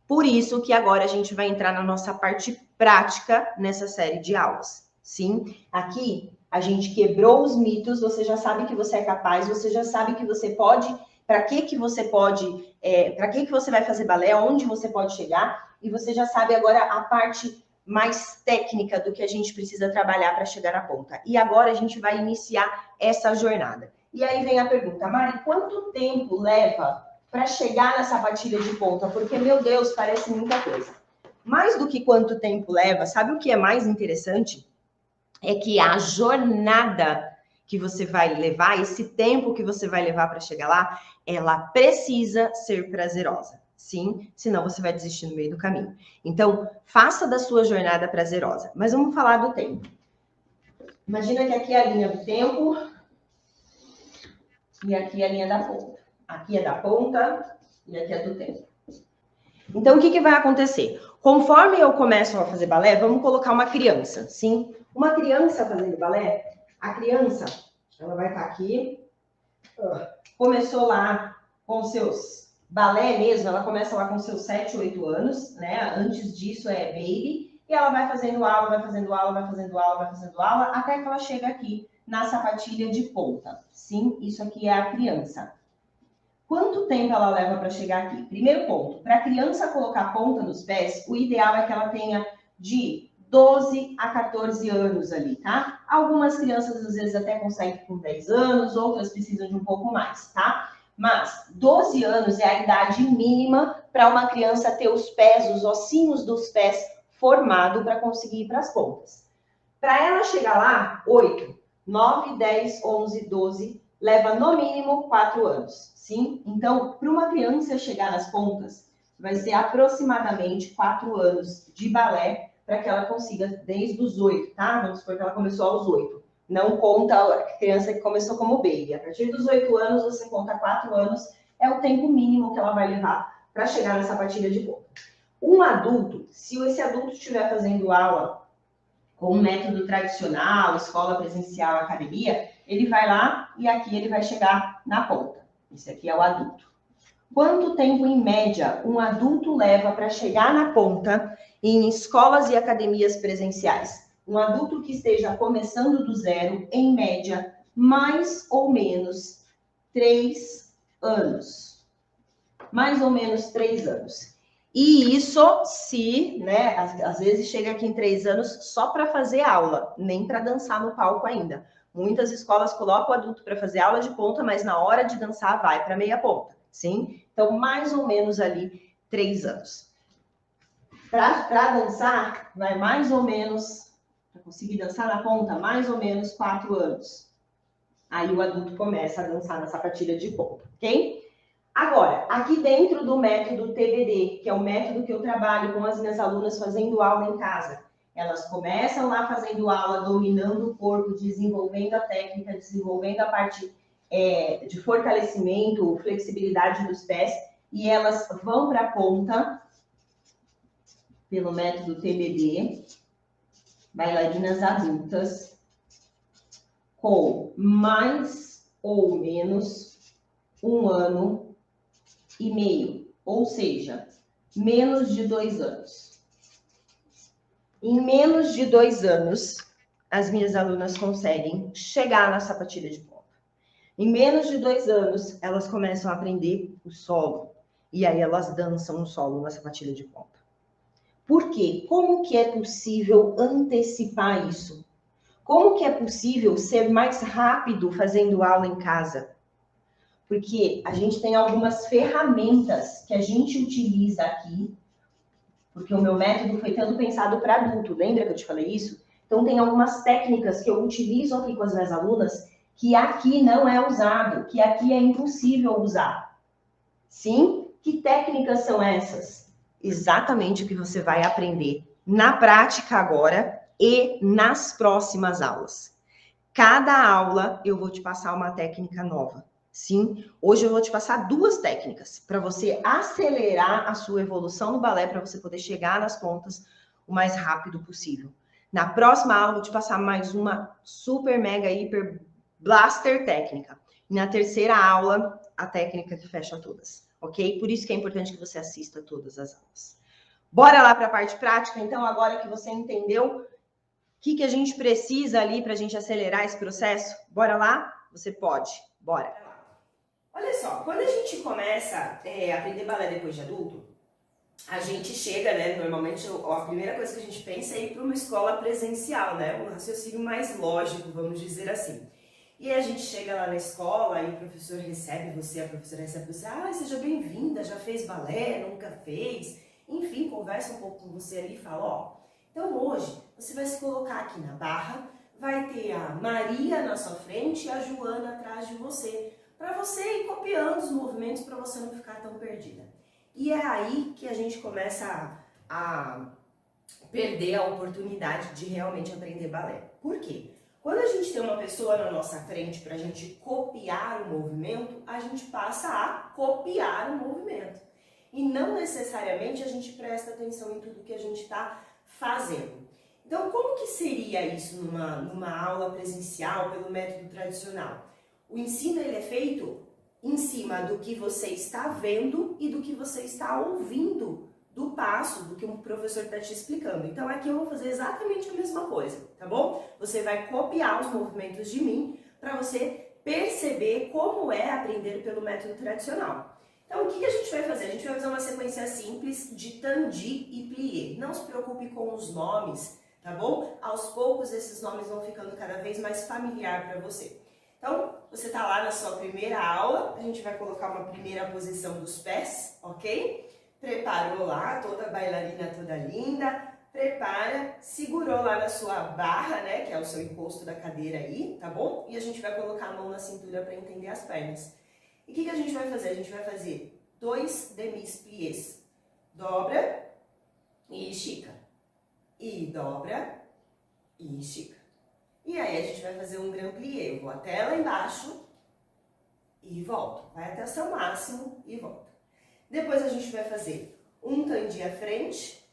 Por isso que agora a gente vai entrar na nossa parte prática nessa série de aulas. Sim, aqui a gente quebrou os mitos, você já sabe que você é capaz, você já sabe que você pode, para que você pode, para que você vai fazer balé, onde você pode chegar, e você já sabe agora a parte mais técnica do que a gente precisa trabalhar para chegar na ponta. E agora a gente vai iniciar essa jornada. E aí vem a pergunta, Mari, quanto tempo leva para chegar na sapatilha de ponta? Porque, meu Deus, parece muita coisa. Mais do que quanto tempo leva, sabe o que é mais interessante? É que a jornada que você vai levar, esse tempo que você vai levar para chegar lá, ela precisa ser prazerosa. Sim, senão você vai desistir no meio do caminho. Então, faça da sua jornada prazerosa. Mas vamos falar do tempo. Imagina que aqui é a linha do tempo e aqui é a linha da ponta. Aqui é da ponta e aqui é do tempo. Então, o que vai acontecer? Conforme eu começo a fazer balé, vamos colocar uma criança, sim? Uma criança fazendo balé, a criança, ela vai estar aqui, começou lá com seus balé mesmo, ela começa lá com seus 7, 8 anos, né? Antes disso é baby, e ela vai fazendo aula, vai fazendo aula, vai fazendo aula, vai fazendo aula, até que ela chega aqui na sapatilha de ponta. Sim, isso aqui é a criança. Quanto tempo ela leva para chegar aqui? Primeiro ponto, para a criança colocar ponta nos pés, o ideal é que ela tenha de 12 a 14 anos ali, tá? Algumas crianças às vezes até conseguem com 10 anos, outras precisam de um pouco mais, tá? Mas 12 anos é a idade mínima para uma criança ter os pés, os ossinhos dos pés formado para conseguir ir para as pontas. Para ela chegar lá, 8, 9, 10, 11, 12, leva no mínimo 4 anos, sim? Então, para uma criança chegar nas pontas, vai ser aproximadamente 4 anos de balé para que ela consiga desde os 8, tá? Vamos supor que ela começou aos 8. Não conta a criança que começou como baby. A partir dos 8 anos, você conta 4 anos, é o tempo mínimo que ela vai levar para chegar na sapatilha de ponta. Um adulto, se esse adulto estiver fazendo aula com um método tradicional, escola presencial, academia, ele vai lá e aqui ele vai chegar na ponta. Esse aqui é o adulto. Quanto tempo, em média, um adulto leva para chegar na ponta em escolas e academias presenciais? Um adulto que esteja começando do zero, em média, mais ou menos 3 anos. Mais ou menos 3 anos. E isso se, né, às vezes chega aqui em 3 anos só para fazer aula, nem para dançar no palco ainda. Muitas escolas colocam o adulto para fazer aula de ponta, mas na hora de dançar vai para meia ponta, sim? Então, mais ou menos ali 3 anos. Para dançar, vai mais ou menos, para conseguir dançar na ponta, mais ou menos 4 anos. Aí o adulto começa a dançar na sapatilha de ponta, ok? Agora, aqui dentro do método TBD, que é o método que eu trabalho com as minhas alunas fazendo aula em casa, elas começam lá fazendo aula, dominando o corpo, desenvolvendo a técnica, desenvolvendo a parte de fortalecimento, flexibilidade dos pés, e elas vão para a ponta, pelo método TBD, bailarinas adultas com mais ou menos 1 ano e meio, ou seja, menos de 2 anos. Em menos de 2 anos, as minhas alunas conseguem chegar na sapatilha de ponta. Em menos de 2 anos, elas começam a aprender o solo. E aí elas dançam o solo na sapatilha de ponta. Por quê? Como que é possível antecipar isso? Como que é possível ser mais rápido fazendo aula em casa? Porque a gente tem algumas ferramentas que a gente utiliza aqui, porque o meu método foi tanto pensado para adulto, lembra que eu te falei isso? Então tem algumas técnicas que eu utilizo aqui com as minhas alunas que aqui não é usado, que aqui é impossível usar. Sim? Que técnicas são essas? Exatamente o que você vai aprender na prática agora e nas próximas aulas. Cada aula eu vou te passar uma técnica nova. Sim, hoje eu vou te passar 2 técnicas para você acelerar a sua evolução no balé, para você poder chegar nas pontas o mais rápido possível. Na próxima aula eu vou te passar mais uma super, mega, hiper blaster técnica. E na terceira aula, a técnica que fecha todas, ok? Por isso que é importante que você assista todas as aulas. Bora lá para a parte prática, então, agora que você entendeu o que a gente precisa ali para a gente acelerar esse processo? Bora lá? Você pode. Bora. Olha só, quando a gente começa a aprender balé depois de adulto, a gente chega, né, normalmente a primeira coisa que a gente pensa é ir para uma escola presencial, né, um raciocínio mais lógico, vamos dizer assim. E a gente chega lá na escola e o professor recebe você, a professora recebe você, seja bem-vinda, já fez balé, nunca fez, enfim, conversa um pouco com você ali e fala, então hoje você vai se colocar aqui na barra, vai ter a Maria na sua frente e a Joana atrás de você, para você ir copiando os movimentos para você não ficar tão perdida. E é aí que a gente começa a perder a oportunidade de realmente aprender balé. Por quê? Quando a gente tem uma pessoa na nossa frente para a gente copiar o movimento, a gente passa a copiar o movimento. E não necessariamente a gente presta atenção em tudo que a gente está fazendo. Então, como que seria isso numa aula presencial pelo método tradicional? O ensino ele é feito em cima do que você está vendo e do que você está ouvindo do passo, do que o professor está te explicando. Então aqui eu vou fazer exatamente a mesma coisa, tá bom? Você vai copiar os movimentos de mim para você perceber como é aprender pelo método tradicional. Então o que a gente vai fazer? A gente vai fazer uma sequência simples de tandi e plié. Não se preocupe com os nomes, tá bom? Aos poucos esses nomes vão ficando cada vez mais familiar para você. Então, você está lá na sua primeira aula, a gente vai colocar uma primeira posição dos pés, ok? Preparou lá, toda bailarina toda linda, prepara, segurou lá na sua barra, né, que é o seu encosto da cadeira aí, tá bom? E a gente vai colocar a mão na cintura para entender as pernas. E o que a gente vai fazer? A gente vai fazer 2 demi-pliés. Dobra e estica. E dobra e estica. E aí a gente vai fazer um grand plié. Eu vou até lá embaixo e volto. Vai até o seu máximo e volta. Depois a gente vai fazer um tandi à frente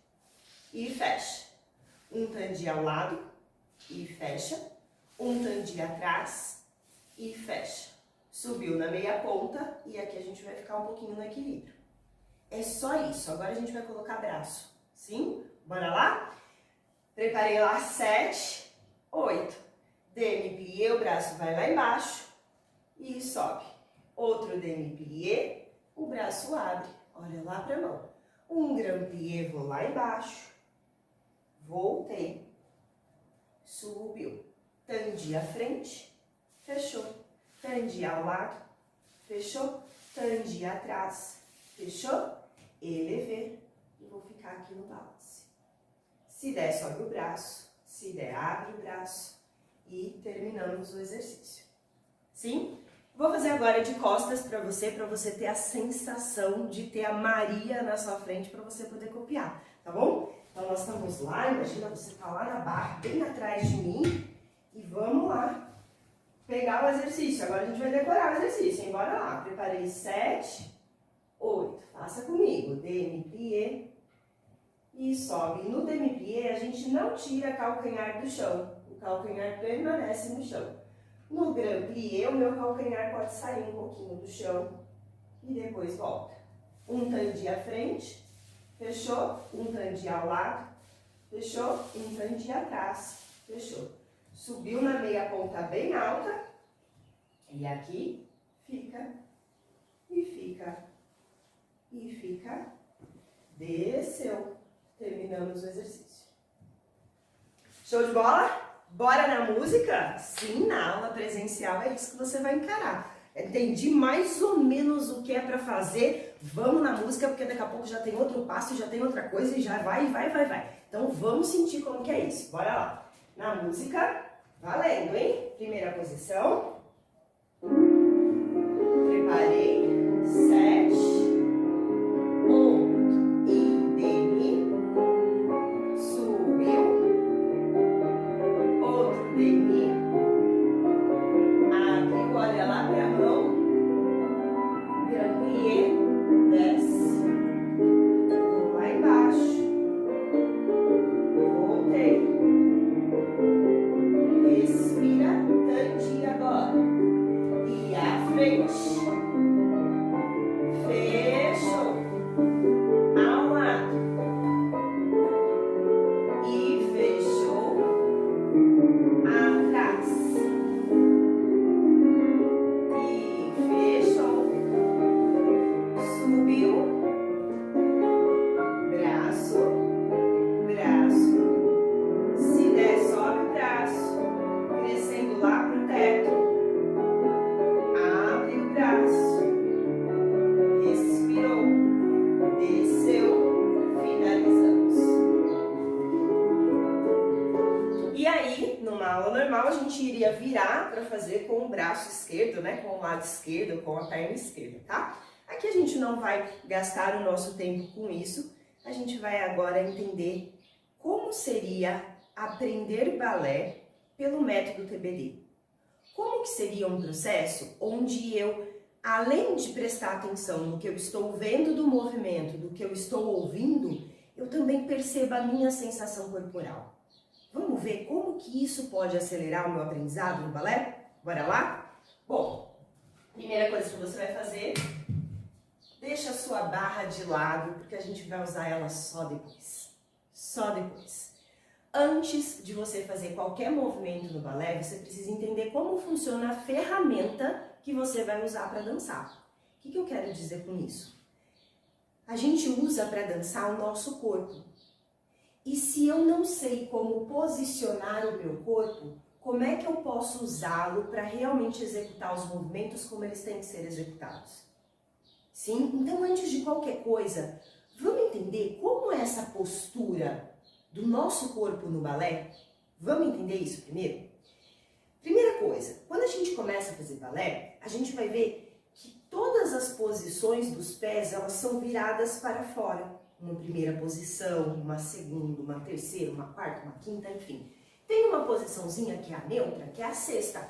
e fecha. Um tandi ao lado e fecha. Um tandi atrás e fecha. Subiu na meia ponta e aqui a gente vai ficar um pouquinho no equilíbrio. É só isso. Agora a gente vai colocar braço. Sim? Bora lá? Preparei lá 7, 8. Demi-plié, o braço vai lá embaixo e sobe. Outro demi-plié, o braço abre, olha lá para a mão. Um grand plié, vou lá embaixo, voltei, subiu. Tandi à frente, fechou. Tandi ao lado, fechou. Tandi atrás, fechou. Elevei e vou ficar aqui no balance. Se der, sobe o braço. Se der, abre o braço. E terminamos o exercício. Sim? Vou fazer agora de costas para você ter a sensação de ter a Maria na sua frente para você poder copiar, tá bom? Então nós estamos lá, imagina você tá lá na barra, bem atrás de mim, e vamos lá pegar o exercício. Agora a gente vai decorar o exercício, hein? Bora lá. Preparei 7, 8, faça comigo. Demi-plié e sobe. No demi-plié, a gente não tira calcanhar do chão. O calcanhar permanece no chão. No grand plié, o meu calcanhar pode sair um pouquinho do chão e depois volta. Um tandi à frente, fechou? Um tandi ao lado, fechou? Um tandi atrás, fechou. Subiu na meia ponta bem alta e aqui fica e fica e fica. Desceu. Terminamos o exercício. Show de bola? Bora na música? Sim, na aula presencial é isso que você vai encarar. Entendi mais ou menos o que é para fazer. Vamos na música, porque daqui a pouco já tem outro passo, já tem outra coisa e já vai. Então vamos sentir como que é isso. Bora lá. Na música, valendo, hein? Primeira posição. Preparei. 7. Virar para fazer com o braço esquerdo, né? Com o lado esquerdo, com a perna esquerda, tá? Aqui a gente não vai gastar o nosso tempo com isso. A gente vai agora entender como seria aprender balé pelo método TBD. Como que seria um processo onde eu, além de prestar atenção no que eu estou vendo do movimento, do que eu estou ouvindo, eu também perceba a minha sensação corporal. Vamos ver como que isso pode acelerar o meu aprendizado no balé? Bora lá? Bom, primeira coisa que você vai fazer, deixa a sua barra de lado, porque a gente vai usar ela só depois. Só depois. Antes de você fazer qualquer movimento no balé, você precisa entender como funciona a ferramenta que você vai usar para dançar. O que eu quero dizer com isso? A gente usa para dançar o nosso corpo. E se eu não sei como posicionar o meu corpo, como é que eu posso usá-lo para realmente executar os movimentos como eles têm que ser executados? Sim? Então, antes de qualquer coisa, vamos entender como é essa postura do nosso corpo no balé? Vamos entender isso primeiro? Primeira coisa, quando a gente começa a fazer balé, a gente vai ver que todas as posições dos pés, elas são viradas para fora. Uma primeira posição, uma segunda, uma terceira, uma quarta, uma quinta, enfim. Tem uma posiçãozinha que é a neutra, que é a sexta.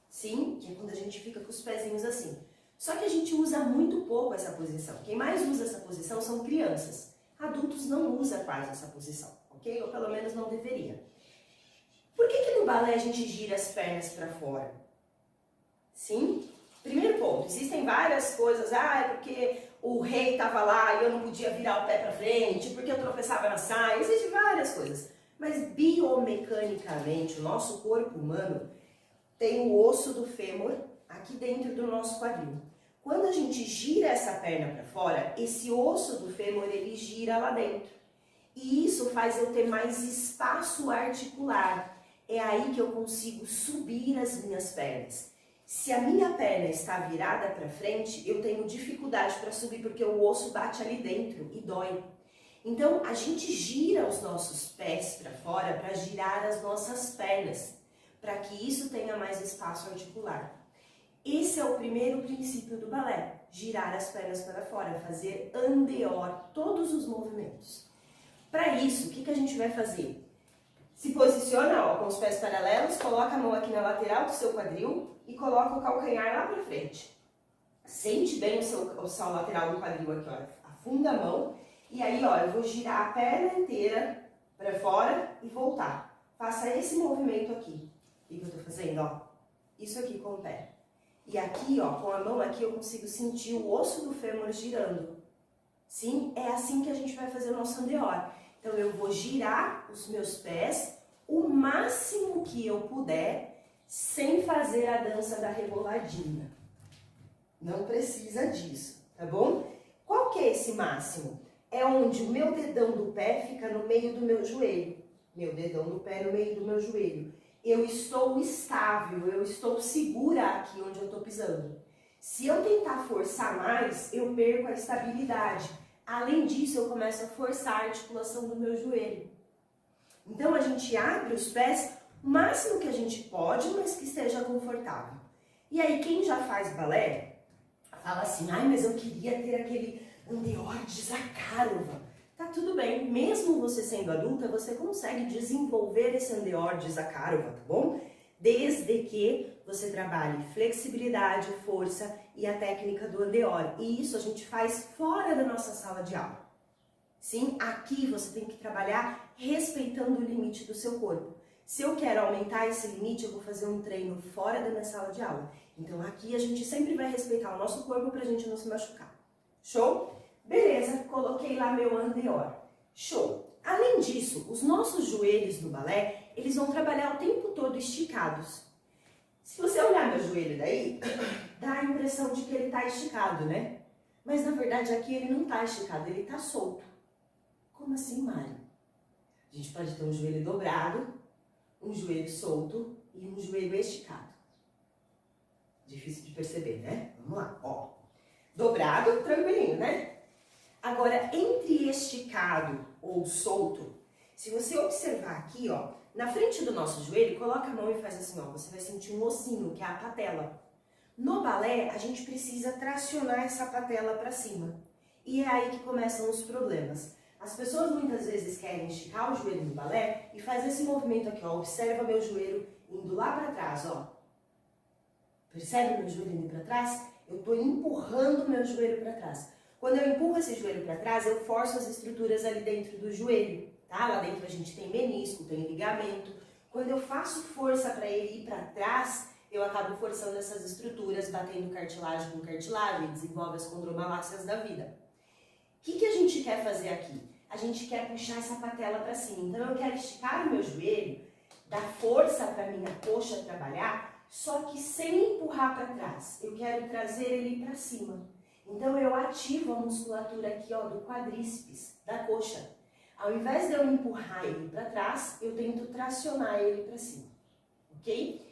Sim, que é quando a gente fica com os pezinhos assim. Só que a gente usa muito pouco essa posição. Quem mais usa essa posição são crianças. Adultos não usam quase essa posição, ok? Ou pelo menos não deveria. Por que no balé a gente gira as pernas para fora? Sim? Primeiro ponto, existem várias coisas. É porque o rei estava lá e eu não podia virar o pé para frente, porque eu tropeçava na saia. Existem várias coisas. Mas biomecanicamente, o nosso corpo humano tem o osso do fêmur aqui dentro do nosso quadril. Quando a gente gira essa perna para fora, esse osso do fêmur ele gira lá dentro. E isso faz eu ter mais espaço articular. É aí que eu consigo subir as minhas pernas. Se a minha perna está virada para frente, eu tenho dificuldade para subir porque o osso bate ali dentro e dói. Então, a gente gira os nossos pés para fora para girar as nossas pernas, para que isso tenha mais espaço articular. Esse é o primeiro princípio do balé, girar as pernas para fora, fazer andeor, todos os movimentos. Para isso, o que a gente vai fazer? Se posiciona com os pés paralelos, coloca a mão aqui na lateral do seu quadril e coloca o calcanhar lá para frente. Sente bem o seu lateral do quadril aqui, ó. Afunda a mão E aí, ó, eu vou girar a perna inteira para fora e voltar. Faça esse movimento aqui. O que eu tô fazendo, ó? Isso aqui com o pé. E aqui, ó, com a mão aqui eu consigo sentir o osso do fêmur girando. Sim, é assim que a gente vai fazer o nosso andeor. Então eu vou girar os meus pés o máximo que eu puder, sem fazer a dança da reboladinha. Não precisa disso, tá bom? Qual que é esse máximo? É onde o meu dedão do pé fica no meio do meu joelho. Meu dedão do pé no meio do meu joelho. Eu estou estável, eu estou segura aqui onde eu estou pisando. Se eu tentar forçar mais, eu perco a estabilidade. Além disso, eu começo a forçar a articulação do meu joelho. Então, a gente abre os pés o máximo que a gente pode, mas que esteja confortável. E aí, quem já faz balé, fala assim, ai, mas eu queria ter aquele andeor de Zakharova. Tá tudo bem, mesmo você sendo adulta, você consegue desenvolver esse andeor de Zakharova, tá bom? Desde que você trabalhe flexibilidade, força e a técnica do andeor. E isso a gente faz fora da nossa sala de aula. Sim, aqui você tem que trabalhar respeitando o limite do seu corpo. Se eu quero aumentar esse limite, eu vou fazer um treino fora da minha sala de aula. Então aqui a gente sempre vai respeitar o nosso corpo pra gente não se machucar. Show? Beleza, coloquei lá meu andeor. Show! Além disso, os nossos joelhos no balé, eles vão trabalhar o tempo todo esticados. Se você olhar meu joelho daí, dá a impressão de que ele está esticado, né? Mas na verdade aqui ele não está esticado, ele está solto. Como assim, Mari? A gente pode ter um joelho dobrado, um joelho solto e um joelho esticado. Difícil de perceber, né? Vamos lá, ó. Dobrado, tranquilinho, né? Agora, entre esticado ou solto, se você observar aqui, ó, na frente do nosso joelho, coloca a mão e faz assim, ó, você vai sentir um ossinho, que é a patela. No balé, a gente precisa tracionar essa patela para cima. E é aí que começam os problemas. As pessoas muitas vezes querem esticar o joelho no balé e faz esse movimento aqui, ó, observa meu joelho indo lá para trás, ó. Percebe meu joelho indo para trás? Eu estou empurrando meu joelho para trás. Quando eu empurro esse joelho para trás, eu forço as estruturas ali dentro do joelho, tá? Lá dentro a gente tem menisco, tem ligamento. Quando eu faço força para ele ir para trás, eu acabo forçando essas estruturas, batendo cartilagem com cartilagem, desenvolve as condromalácias da vida. O que a gente quer fazer aqui? A gente quer puxar essa patela para cima. Então eu quero esticar o meu joelho, dar força para minha coxa trabalhar, só que sem empurrar para trás. Eu quero trazer ele para cima. Então eu ativo a musculatura aqui, ó, do quadríceps, da coxa. Ao invés de eu empurrar ele para trás, eu tento tracionar ele para cima, ok?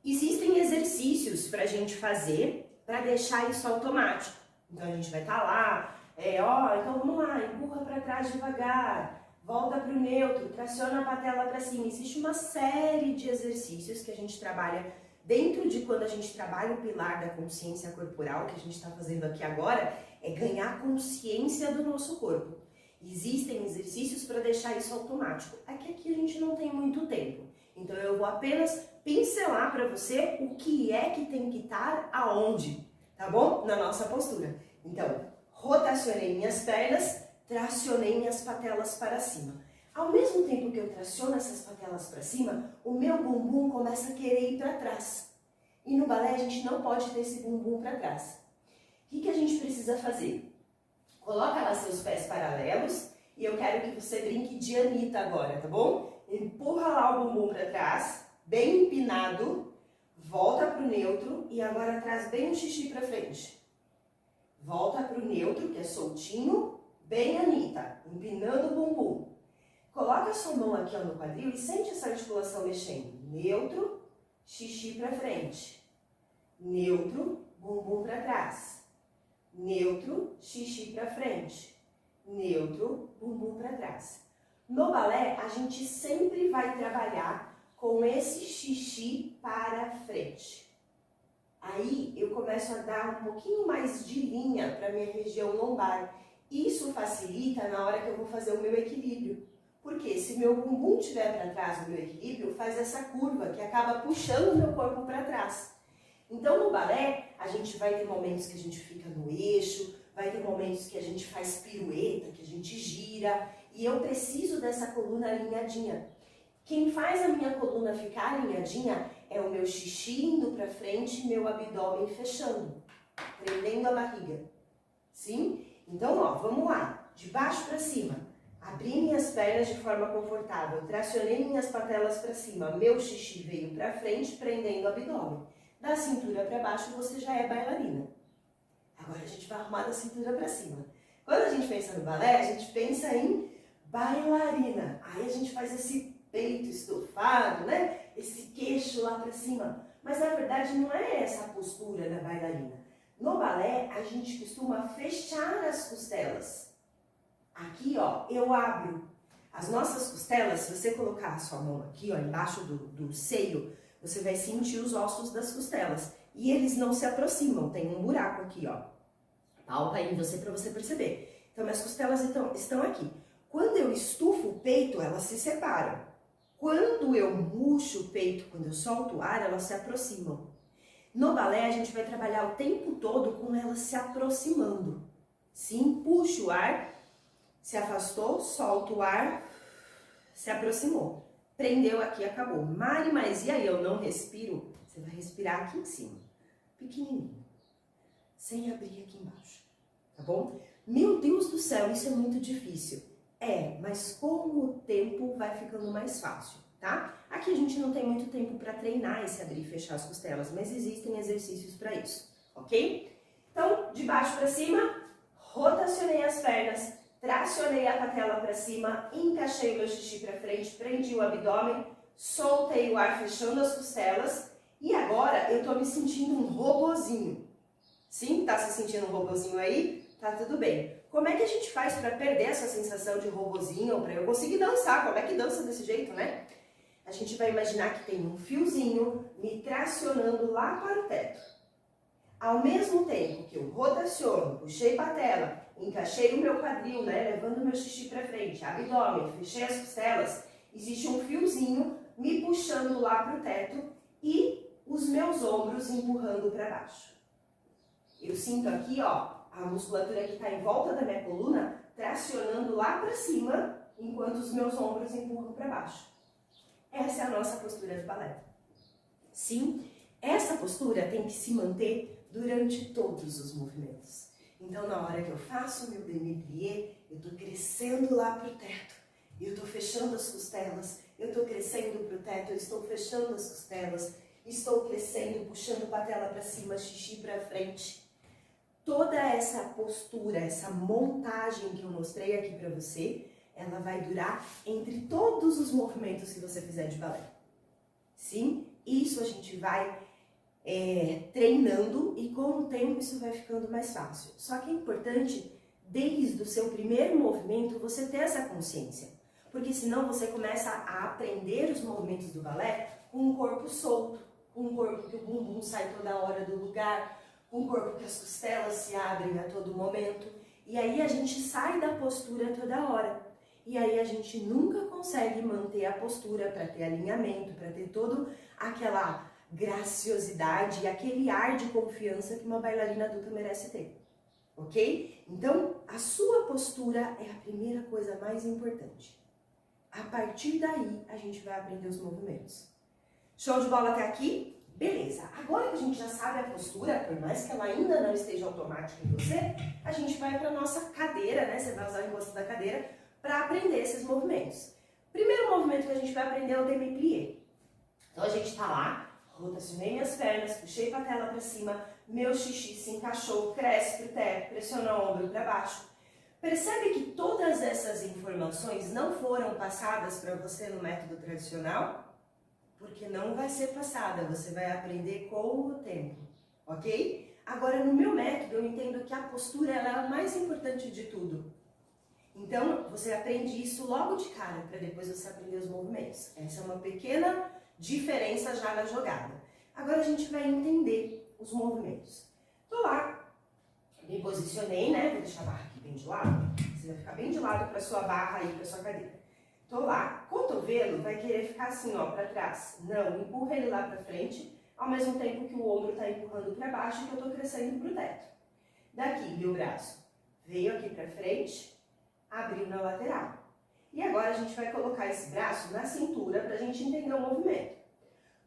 Existem exercícios para a gente fazer para deixar isso automático. Então a gente vai estar lá, então vamos lá, empurra para trás devagar, volta para o neutro, traciona a patela para cima. Existe uma série de exercícios que a gente trabalha dentro de quando a gente trabalha o pilar da consciência corporal, que a gente está fazendo aqui agora, é ganhar consciência do nosso corpo. Existem exercícios para deixar isso automático. Aqui a gente não tem muito tempo. Então eu vou apenas pincelar para você o que é que tem que estar aonde, tá bom? Na nossa postura. Então, rotacionei minhas pernas, tracionei minhas patelas para cima. Ao mesmo tempo que eu traciono essas patelas para cima, o meu bumbum começa a querer ir para trás. E no balé a gente não pode ter esse bumbum para trás. O que a gente precisa fazer? Coloca lá seus pés paralelos e eu quero que você brinque de Anitta agora, tá bom? Empurra lá o bumbum para trás, bem empinado, volta para o neutro e agora traz bem o xixi para frente. Volta para o neutro, que é soltinho, bem Anitta, empinando o bumbum. Coloca a sua mão aqui, ó, no quadril e sente essa articulação mexendo. Neutro, xixi para frente. Neutro, bumbum para trás. Neutro, xixi para frente. Neutro, bumbum para trás. No balé, a gente sempre vai trabalhar com esse xixi para frente. Aí eu começo a dar um pouquinho mais de linha para minha região lombar. Isso facilita na hora que eu vou fazer o meu equilíbrio. Porque se meu bumbum estiver para trás no meu equilíbrio, faz essa curva que acaba puxando o meu corpo para trás. Então no balé, a gente vai ter momentos que a gente fica no eixo, vai ter momentos que a gente faz pirueta, que a gente gira, e eu preciso dessa coluna alinhadinha. Quem faz a minha coluna ficar alinhadinha é o meu xixi indo para frente e meu abdômen fechando, prendendo a barriga. Sim? Então, ó, vamos lá. De baixo para cima. Abri minhas pernas de forma confortável. Tracionei minhas patelas para cima. Meu xixi veio para frente, prendendo o abdômen. Da cintura para baixo, você já é bailarina. Agora a gente vai arrumar da cintura para cima. Quando a gente pensa no balé, a gente pensa em bailarina. Aí a gente faz esse peito estofado, né? Esse queixo lá para cima. Mas na verdade não é essa a postura da bailarina. No balé, a gente costuma fechar as costelas. Aqui, ó, eu abro as nossas costelas. Se você colocar a sua mão aqui, ó, embaixo do seio, você vai sentir os ossos das costelas. E eles não se aproximam, tem um buraco aqui, ó. Palpa aí em você para você perceber. Então, minhas costelas estão aqui. Quando eu estufo o peito, elas se separam. Quando eu murcho o peito, quando eu solto o ar, elas se aproximam. No balé, a gente vai trabalhar o tempo todo com elas se aproximando. Sim, puxa o ar, se afastou, solta o ar, se aproximou. Prendeu aqui, acabou. Mari, mas e aí, eu não respiro? Você vai respirar aqui em cima, pequenininho, sem abrir aqui embaixo, tá bom? Meu Deus do céu, isso é muito difícil. É, mas com o tempo vai ficando mais fácil, tá? Aqui a gente não tem muito tempo para treinar esse abrir e fechar as costelas, mas existem exercícios para isso, ok? Então, de baixo para cima, rotacionei as pernas, tracionei a patela para cima, encaixei o meu xixi para frente, prendi o abdômen, soltei o ar fechando as costelas e agora eu tô me sentindo um robozinho. Sim? Tá se sentindo um robozinho aí? Tá tudo bem. Como é que a gente faz para perder essa sensação de robozinho ou para eu conseguir dançar? Como é que dança desse jeito, né? A gente vai imaginar que tem um fiozinho me tracionando lá para o teto. Ao mesmo tempo que eu rotaciono, puxei patela, encaixei o meu quadril, né, levando o meu xixi para frente, abdômen, fechei as costelas, existe um fiozinho me puxando lá para o teto e os meus ombros empurrando para baixo. Eu sinto aqui, ó, a musculatura que está em volta da minha coluna tracionando lá para cima, enquanto os meus ombros empurram para baixo. Essa é a nossa postura de balé. Sim, essa postura tem que se manter durante todos os movimentos. Então, na hora que eu faço o meu demi-plié, eu estou crescendo lá para o teto, eu estou fechando as costelas, eu estou crescendo para o teto, eu estou fechando as costelas, estou crescendo, puxando patela para cima, xixi para frente. Toda essa postura, essa montagem que eu mostrei aqui para você, ela vai durar entre todos os movimentos que você fizer de balé. Sim, isso a gente vai treinando e com o tempo isso vai ficando mais fácil. Só que é importante, desde o seu primeiro movimento, você ter essa consciência. Porque senão você começa a aprender os movimentos do balé com um corpo solto, com um corpo que o bumbum sai toda hora do lugar, com um corpo que as costelas se abrem a todo momento. E aí a gente sai da postura toda hora. E aí a gente nunca consegue manter a postura para ter alinhamento, para ter toda aquela graciosidade e aquele ar de confiança que uma bailarina adulta merece ter. Ok? Então, a sua postura é a primeira coisa mais importante. A partir daí, a gente vai aprender os movimentos. Show de bola até aqui? Beleza. Agora que a gente já sabe a postura, por mais que ela ainda não esteja automática em você, a gente vai para a nossa cadeira, né? Você vai usar o encosto da cadeira para aprender esses movimentos. Primeiro movimento que a gente vai aprender é o demi-plié. Então, a gente está lá, rotacionei minhas pernas, puxei patela para cima, meu xixi se encaixou, cresce para o teto, pressiona o ombro para baixo. Percebe que todas essas informações não foram passadas para você no método tradicional? Porque não vai ser passada, você vai aprender com o tempo, ok? Agora, no meu método, eu entendo que a postura ela é o mais importante de tudo. Então, você aprende isso logo de cara, para depois você aprender os movimentos. Essa é uma pequena diferença já na jogada. Agora a gente vai entender os movimentos. Tô lá, me posicionei, né? Vou deixar a barra aqui bem de lado. Você vai ficar bem de lado para sua barra e para sua cadeira. Tô lá, cotovelo vai querer ficar assim, ó, para trás. Não, empurra ele lá para frente, ao mesmo tempo que o ombro tá empurrando para baixo e que eu tô crescendo pro teto. Daqui, meu braço veio aqui pra frente, abriu na lateral. E agora a gente vai colocar esse braço na cintura pra gente entender o movimento.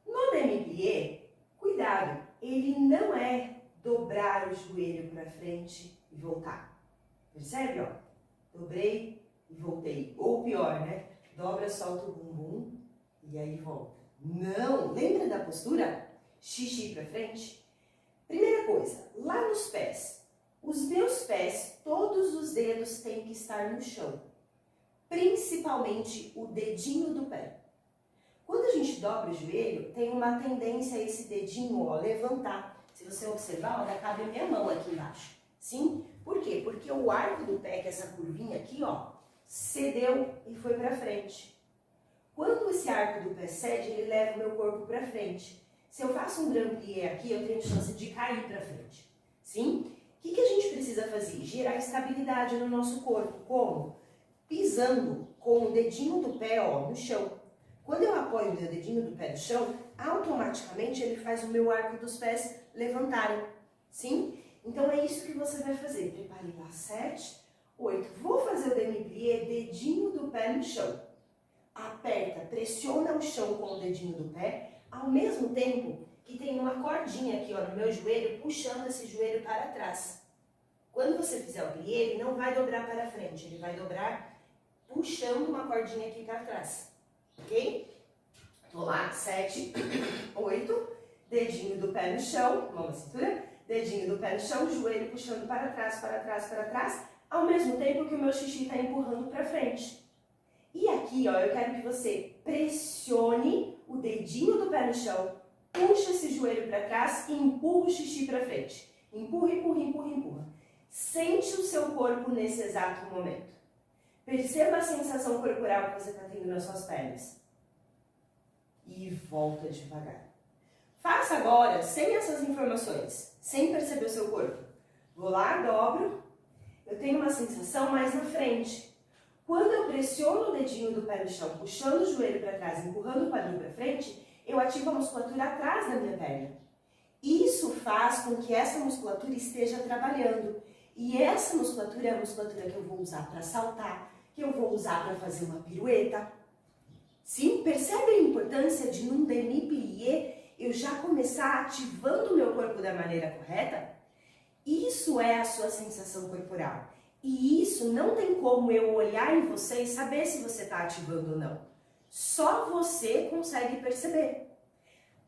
No demi-plié, cuidado, ele não é dobrar o joelho pra frente e voltar. Percebe, ó? Dobrei e voltei. Ou pior, né? Dobra, solta o bumbum e aí volta. Não! Lembra da postura? Xixi pra frente. Primeira coisa, lá nos pés. Os meus pés, todos os dedos têm que estar no chão. Principalmente o dedinho do pé. Quando a gente dobra o joelho, tem uma tendência a esse dedinho, ó, levantar. Se você observar, ó, cabe a minha mão aqui embaixo. Sim? Por quê? Porque o arco do pé, que é essa curvinha aqui, ó, cedeu e foi pra frente. Quando esse arco do pé cede, ele leva o meu corpo pra frente. Se eu faço um grand plié aqui, eu tenho chance de cair pra frente. Sim? O que a gente precisa fazer? Gerar estabilidade no nosso corpo. Como? Pisando com o dedinho do pé, ó, no chão. Quando eu apoio o meu dedinho do pé no chão, automaticamente ele faz o meu arco dos pés levantarem. Sim? Então é isso que você vai fazer. Prepare lá 7, 8. Vou fazer o demi-plié, dedinho do pé no chão. Aperta, pressiona o chão com o dedinho do pé, ao mesmo tempo que tem uma cordinha aqui, ó, no meu joelho, puxando esse joelho para trás. Quando você fizer o plié, ele não vai dobrar para frente, ele vai dobrar puxando uma cordinha aqui para trás. Ok? Tô lá, 7, 8, dedinho do pé no chão, mão na cintura, dedinho do pé no chão, joelho puxando para trás, para trás, para trás, ao mesmo tempo que o meu xixi está empurrando para frente. E aqui, ó, eu quero que você pressione o dedinho do pé no chão, puxa esse joelho para trás e empurra o xixi para frente. Empurra, empurra, empurra, empurra. Sente o seu corpo nesse exato momento. Perceba a sensação corporal que você está tendo nas suas pernas. E volta devagar. Faça agora sem essas informações, sem perceber o seu corpo. Vou lá, dobro. Eu tenho uma sensação mais na frente. Quando eu pressiono o dedinho do pé no chão, puxando o joelho para trás, empurrando o quadril para frente, eu ativo a musculatura atrás da minha perna. Isso faz com que essa musculatura esteja trabalhando. E essa musculatura é a musculatura que eu vou usar para saltar, que eu vou usar para fazer uma pirueta. Sim, percebe a importância de num demi-plié eu já começar ativando o meu corpo da maneira correta? Isso é a sua sensação corporal. E isso não tem como eu olhar em você e saber se você está ativando ou não. Só você consegue perceber.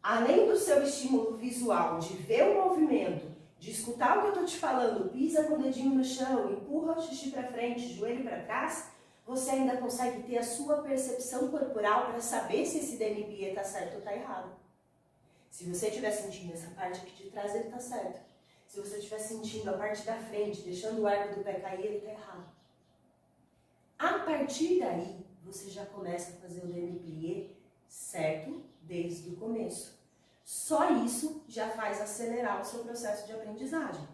Além do seu estímulo visual de ver o movimento, de escutar o que eu estou te falando, pisa com o dedinho no chão, empurra o xixi para frente, joelho para trás, você ainda consegue ter a sua percepção corporal para saber se esse demi-plié está certo ou está errado. Se você estiver sentindo essa parte aqui de trás, ele está certo. Se você estiver sentindo a parte da frente, deixando o arco do pé cair, ele está errado. A partir daí, você já começa a fazer o demi-plié certo desde o começo. Só isso já faz acelerar o seu processo de aprendizagem.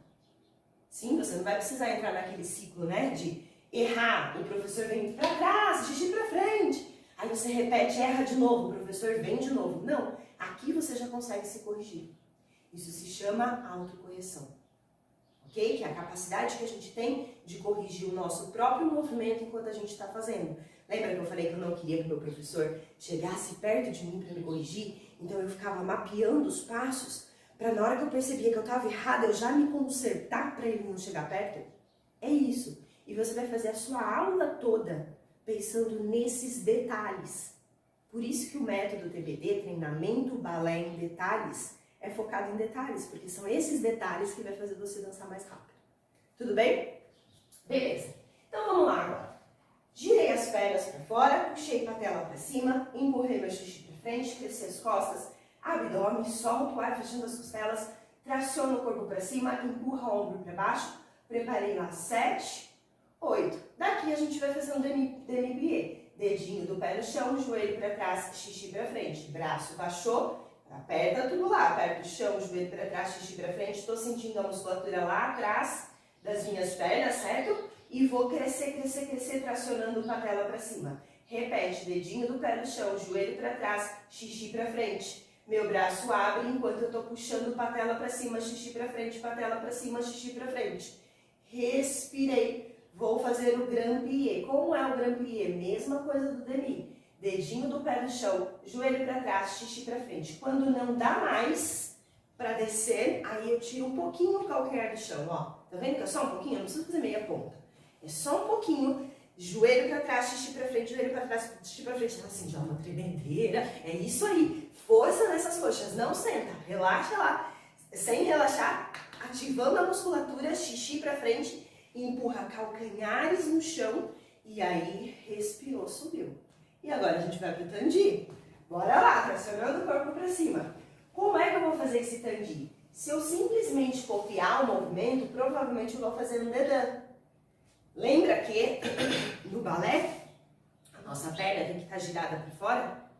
Sim, você não vai precisar entrar naquele ciclo, né, de errar, o professor vem para trás, xixi para frente. Aí você repete, erra de novo, o professor vem de novo. Não, aqui você já consegue se corrigir. Isso se chama autocorreção, ok? Que é a capacidade que a gente tem de corrigir o nosso próprio movimento enquanto a gente está fazendo. Lembra que eu falei que eu não queria que o meu professor chegasse perto de mim para me corrigir? Então eu ficava mapeando os passos para na hora que eu percebia que eu estava errada, eu já me consertar para ele não chegar perto? É isso. E você vai fazer a sua aula toda pensando nesses detalhes. Por isso que o método TBD, Treinamento Balé em Detalhes, é focado em detalhes, porque são esses detalhes que vai fazer você dançar mais rápido. Tudo bem? Beleza. Então vamos lá agora. Girei as pernas para fora, puxei patela para cima, empurrei meu xixi para frente, cresci as costas, abdômen, solto o ar fechando as costelas, traciona o corpo para cima, empurra o ombro para baixo, preparei lá 7, 8. Daqui a gente vai fazer um demi-plié. Dedinho do pé no chão, joelho para trás, xixi para frente, braço baixou, aperta tudo lá, aperta o chão, joelho para trás, xixi para frente, estou sentindo a musculatura lá atrás das minhas pernas, certo? E vou crescer, crescer, crescer, tracionando patela para cima. Repete, dedinho do pé no chão, joelho para trás, xixi para frente. Meu braço abre enquanto eu estou puxando patela para cima, xixi para frente, patela para cima, xixi para frente. respirei. Vou fazer o grand plié. Como é o grand plié? Mesma coisa do demi. Dedinho do pé no chão, joelho para trás, xixi para frente. Quando não dá mais para descer, aí eu tiro um pouquinho o calcanhar do chão, ó. Tá vendo que é só um pouquinho? Eu não preciso fazer meia ponta. É só um pouquinho. Joelho para trás, xixi para frente, joelho para trás, xixi para frente. Tá assim, já uma tremedeira. É isso aí. Força nessas coxas. Não senta. Relaxa lá. Sem relaxar, ativando a musculatura, xixi para frente. Empurra calcanhares no chão. E aí, respirou, subiu. E agora a gente vai pro tandi. Bora lá, tracionando o corpo para cima. Como é que eu vou fazer esse tandi? Se eu simplesmente copiar o movimento, provavelmente eu vou fazer um dedão. Lembra que no balé, a nossa perna tem que estar girada para fora?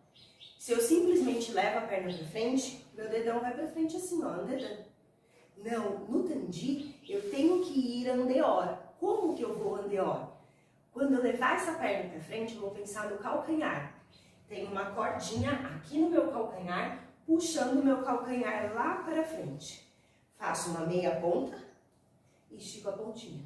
Se eu simplesmente levo a perna para frente, meu dedão vai para frente assim, ó, um dedão. Não, no tandi, eu tenho que ir andeor. Como que eu vou andeor? Quando eu levar essa perna para frente, eu vou pensar no calcanhar. Tem uma cordinha aqui no meu calcanhar, puxando o meu calcanhar lá para frente. Faço uma meia ponta e estico a pontinha.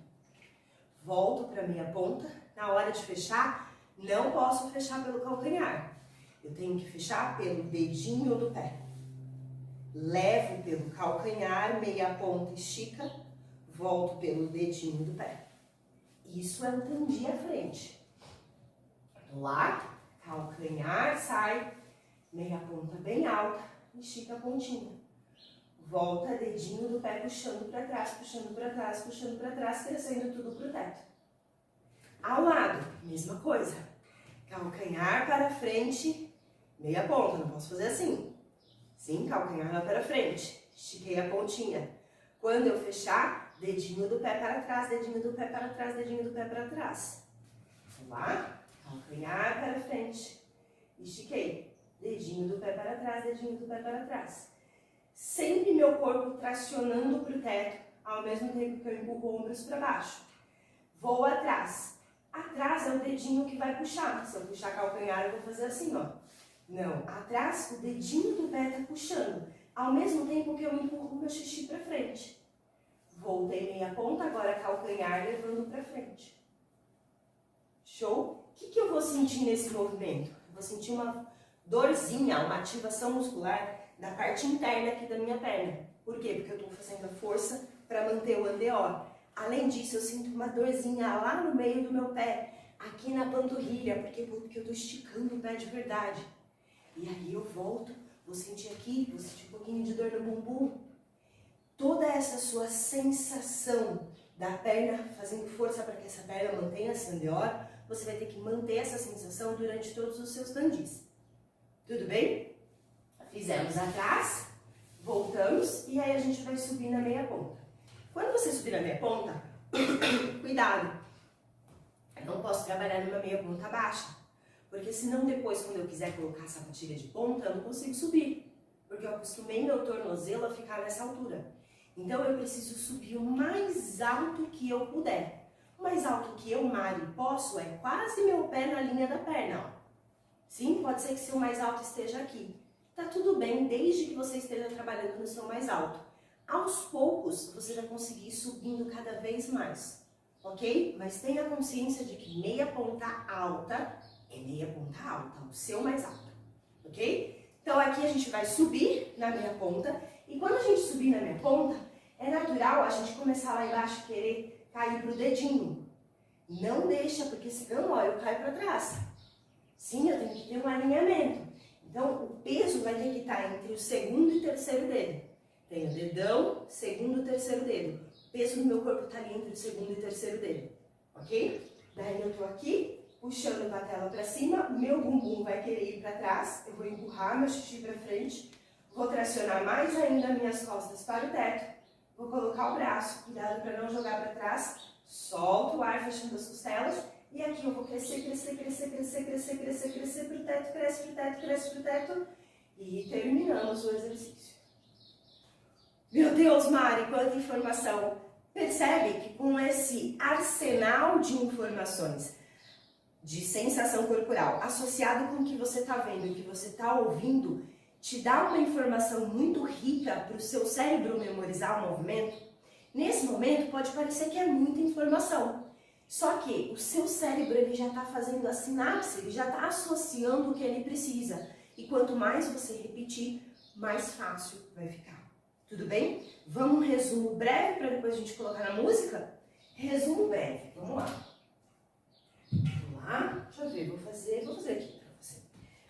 Volto para a meia ponta. Na hora de fechar, não posso fechar pelo calcanhar. Eu tenho que fechar pelo dedinho do pé. Levo pelo calcanhar, meia ponta, estica. Volto pelo dedinho do pé. Isso é um tandi à frente. Lá, calcanhar, sai. Meia ponta bem alta, estica a pontinha. Volta, dedinho do pé puxando para trás, puxando para trás, puxando para trás, crescendo tudo pro teto. Ao lado, mesma coisa. Calcanhar para frente, meia ponta, não posso fazer assim. Sim, calcanhar lá para frente, estiquei a pontinha. Quando eu fechar, dedinho do pé para trás, dedinho do pé para trás, dedinho do pé para trás. Lá, calcanhar para frente, estiquei. Dedinho do pé para trás, dedinho do pé para trás. Sempre meu corpo tracionando para o teto, ao mesmo tempo que eu empurro ombros para baixo. Vou atrás. Atrás é o dedinho que vai puxar. Se eu puxar calcanhar, eu vou fazer assim, ó. Não, atrás o dedinho do pé está puxando, ao mesmo tempo que eu empurro meu xixi para frente. Voltei meia ponta, agora calcanhar levando para frente. Show? O que eu vou sentir nesse movimento? Eu vou sentir uma dorzinha, uma ativação muscular da parte interna aqui da minha perna. Por quê? Porque eu estou fazendo a força para manter o andeor. Além disso, eu sinto uma dorzinha lá no meio do meu pé, aqui na panturrilha, porque eu estou esticando o pé de verdade. E aí eu volto, vou sentir aqui, vou sentir um pouquinho de dor no bumbum. Toda essa sua sensação da perna fazendo força para que essa perna mantenha esse andeor, você vai ter que manter essa sensação durante todos os seus tandis. Tudo bem? Fizemos atrás, voltamos e aí a gente vai subir na meia ponta. Quando você subir na meia ponta, cuidado, eu não posso trabalhar numa meia ponta baixa, porque senão depois, quando eu quiser colocar a sapatilha de ponta, eu não consigo subir, porque eu acostumei meu tornozelo a ficar nessa altura. Então eu preciso subir o mais alto que eu puder. O mais alto que eu, Mari, posso é quase meu pé na linha da perna, ó. Sim, pode ser que seu mais alto esteja aqui. Tá tudo bem, desde que você esteja trabalhando no seu mais alto. Aos poucos, você vai conseguir ir subindo cada vez mais, ok? Mas tenha consciência de que meia ponta alta é meia ponta alta, o seu mais alto, ok? Então aqui a gente vai subir na meia ponta, e quando a gente subir na meia ponta, é natural a gente começar lá embaixo querer cair pro dedinho. Não deixa, porque senão, ó, eu caio para trás. Sim, eu tenho que ter um alinhamento. Então, o peso vai ter que estar entre o segundo e terceiro dedo. Tem o dedão, segundo e terceiro dedo. O peso do meu corpo está ali entre o segundo e terceiro dedo. Ok? Daí eu tô aqui, puxando a patela para cima, meu bumbum vai querer ir para trás, eu vou empurrar meu xixi para frente, vou tracionar mais ainda minhas costas para o teto, vou colocar o braço, cuidado para não jogar para trás, solto o ar fechando as costelas, e aqui eu vou crescer, crescer, crescer, crescer, crescer, crescer, crescer pro teto, cresce pro teto, cresce pro teto. E terminamos o exercício. Meu Deus, Mari, quanta informação! Percebe que com esse arsenal de informações, de sensação corporal, associado com o que você está vendo e o que você está ouvindo, te dá uma informação muito rica para o seu cérebro memorizar o movimento? Nesse momento pode parecer que é muita informação, só que o seu cérebro ele já está fazendo a sinapse, ele já está associando o que ele precisa. E quanto mais você repetir, mais fácil vai ficar. Tudo bem? Vamos um resumo breve para depois a gente colocar na música? Resumo breve, vamos lá. Vamos lá, deixa eu ver, vou fazer aqui para você.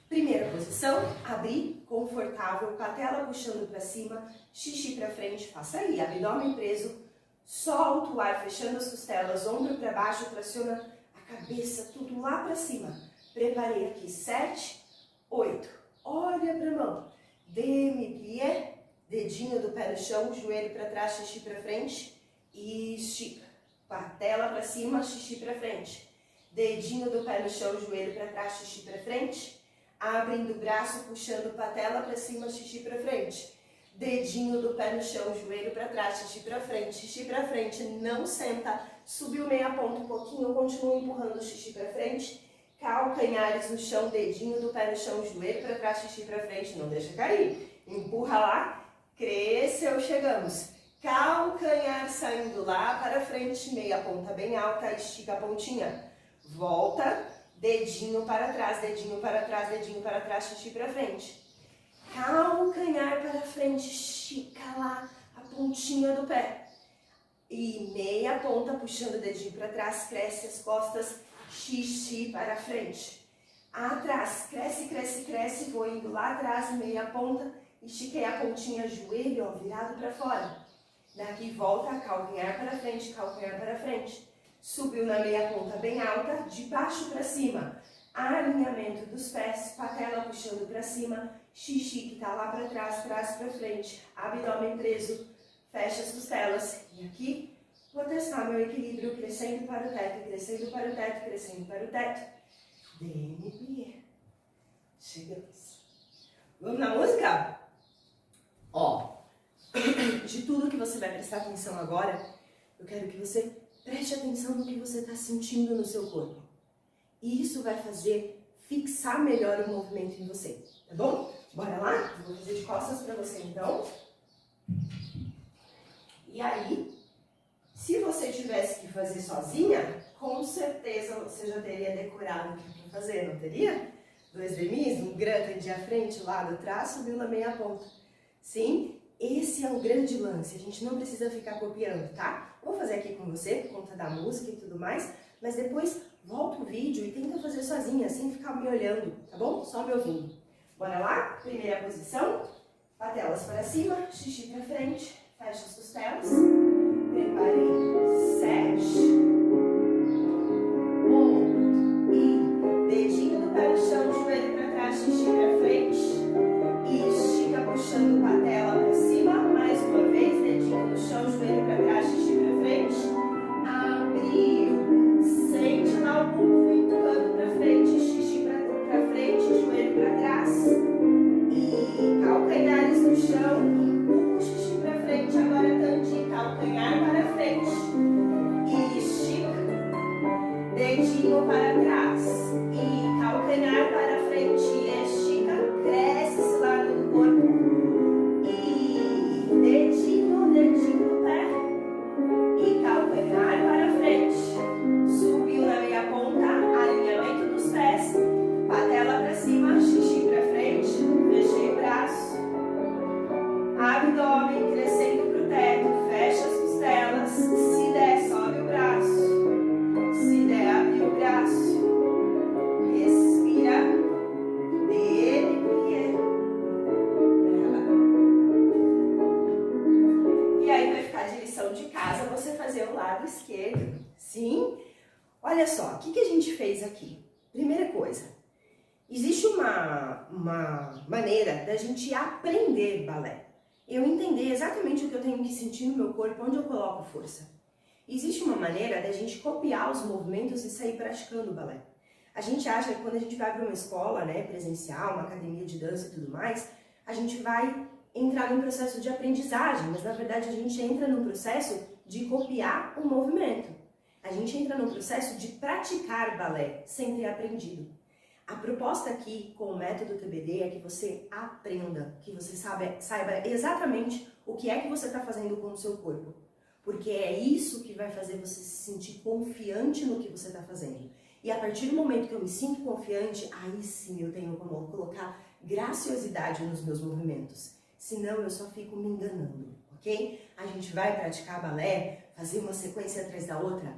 Primeira posição, abrir, confortável, patela puxando para cima, xixi para frente, faça aí, abdômen preso, solta o ar, fechando as costelas, ombro para baixo, traciona a cabeça, tudo lá para cima. Preparei aqui, 7, 8, olha para a mão, demi-plié, dedinho do pé no chão, joelho para trás, xixi para frente, e estica, patela para cima, xixi para frente, dedinho do pé no chão, joelho para trás, xixi para frente, abrindo o braço, puxando patela para cima, xixi para frente, dedinho do pé no chão, joelho para trás, xixi para frente, não senta, subiu meia ponta um pouquinho, continua empurrando o xixi para frente, calcanhares no chão, dedinho do pé no chão, joelho para trás, xixi para frente, não deixa cair, empurra lá, cresceu, chegamos, calcanhar saindo lá para frente, meia ponta bem alta, estica a pontinha, volta, dedinho para trás, dedinho para trás, dedinho para trás, xixi para frente, calcanhar para frente, estica lá a pontinha do pé, e meia ponta puxando o dedinho para trás, cresce as costas, xixi para frente, atrás, cresce, cresce, cresce, vou indo lá atrás, meia ponta, estiquei a pontinha, joelho, ó, virado para fora. Daqui volta, calcanhar para frente. Subiu na meia ponta bem alta, de baixo para cima. Alinhamento dos pés, patela puxando para cima, xixi que tá lá para trás, trás para frente. Abdômen preso, fecha as costelas. E aqui, vou testar meu equilíbrio, crescendo para o teto, crescendo para o teto, crescendo para o teto. Demi-plié. Chegamos. Vamos na música? Ó, de tudo que você vai prestar atenção agora, eu quero que você preste atenção no que você está sentindo no seu corpo. E isso vai fazer fixar melhor o movimento em você, tá bom? Bora lá? Eu vou fazer de costas para você então. E aí, se você tivesse que fazer sozinha, com certeza você já teria decorado o que é para fazer, não teria? 2 demis, um grande à frente, lado atrás, subiu na meia ponta. Sim, esse é um grande lance, a gente não precisa ficar copiando, tá? Vou fazer aqui com você, por conta da música e tudo mais, mas depois volta o vídeo e tenta fazer sozinha, sem ficar me olhando, tá bom? Só me ouvindo. Bora lá? Primeira posição, patelas para cima, xixi para frente, fecha as costelas, preparei, 7, 8, e dedinho do pé no chão, joelho para trás, xixi para frente, e estica puxando patela para cima, mais uma vez, dedinho no chão, joelho para trás, xixi para frente, abriu, sente lá o bumbum empurrando para frente, xixi para frente, joelho para trás, e calcanhares no chão, empurra o xixi para frente, agora tantinho, calcanhar para frente, e estica, dedinho para trás, e calcanhar para frente, e estica, cresce esse lado do corpo, e dedinho no pé, e calcanhar para frente, subiu na meia ponta, alinhamento dos pés, patela para cima, xixi para frente, fechei o braço, abdômen crescendo para o teto, fecha as costelas, se der, sobe o braço, se der, abre o braço, respira, demi-plié. E aí vai ficar de lição de casa você fazer o lado esquerdo, sim? Olha só, o que a gente fez aqui? Primeira coisa, existe uma maneira da gente aprender balé. Eu entender exatamente o que eu tenho que sentir no meu corpo, onde eu coloco força. Existe uma maneira da gente copiar os movimentos e sair praticando o balé. A gente acha que quando a gente vai para uma escola, né, presencial, uma academia de dança e tudo mais, a gente vai entrar num processo de aprendizagem, mas na verdade a gente entra num processo de copiar o movimento. A gente entra num processo de praticar balé sem ter aprendido. A proposta aqui com o método TBD é que você aprenda, que você saiba exatamente o que é que você está fazendo com o seu corpo. porque é isso que vai fazer você se sentir confiante no que você está fazendo. E a partir do momento que eu me sinto confiante, aí sim eu tenho como colocar graciosidade nos meus movimentos. Senão eu só fico me enganando, ok? A gente vai praticar balé, fazer uma sequência atrás da outra?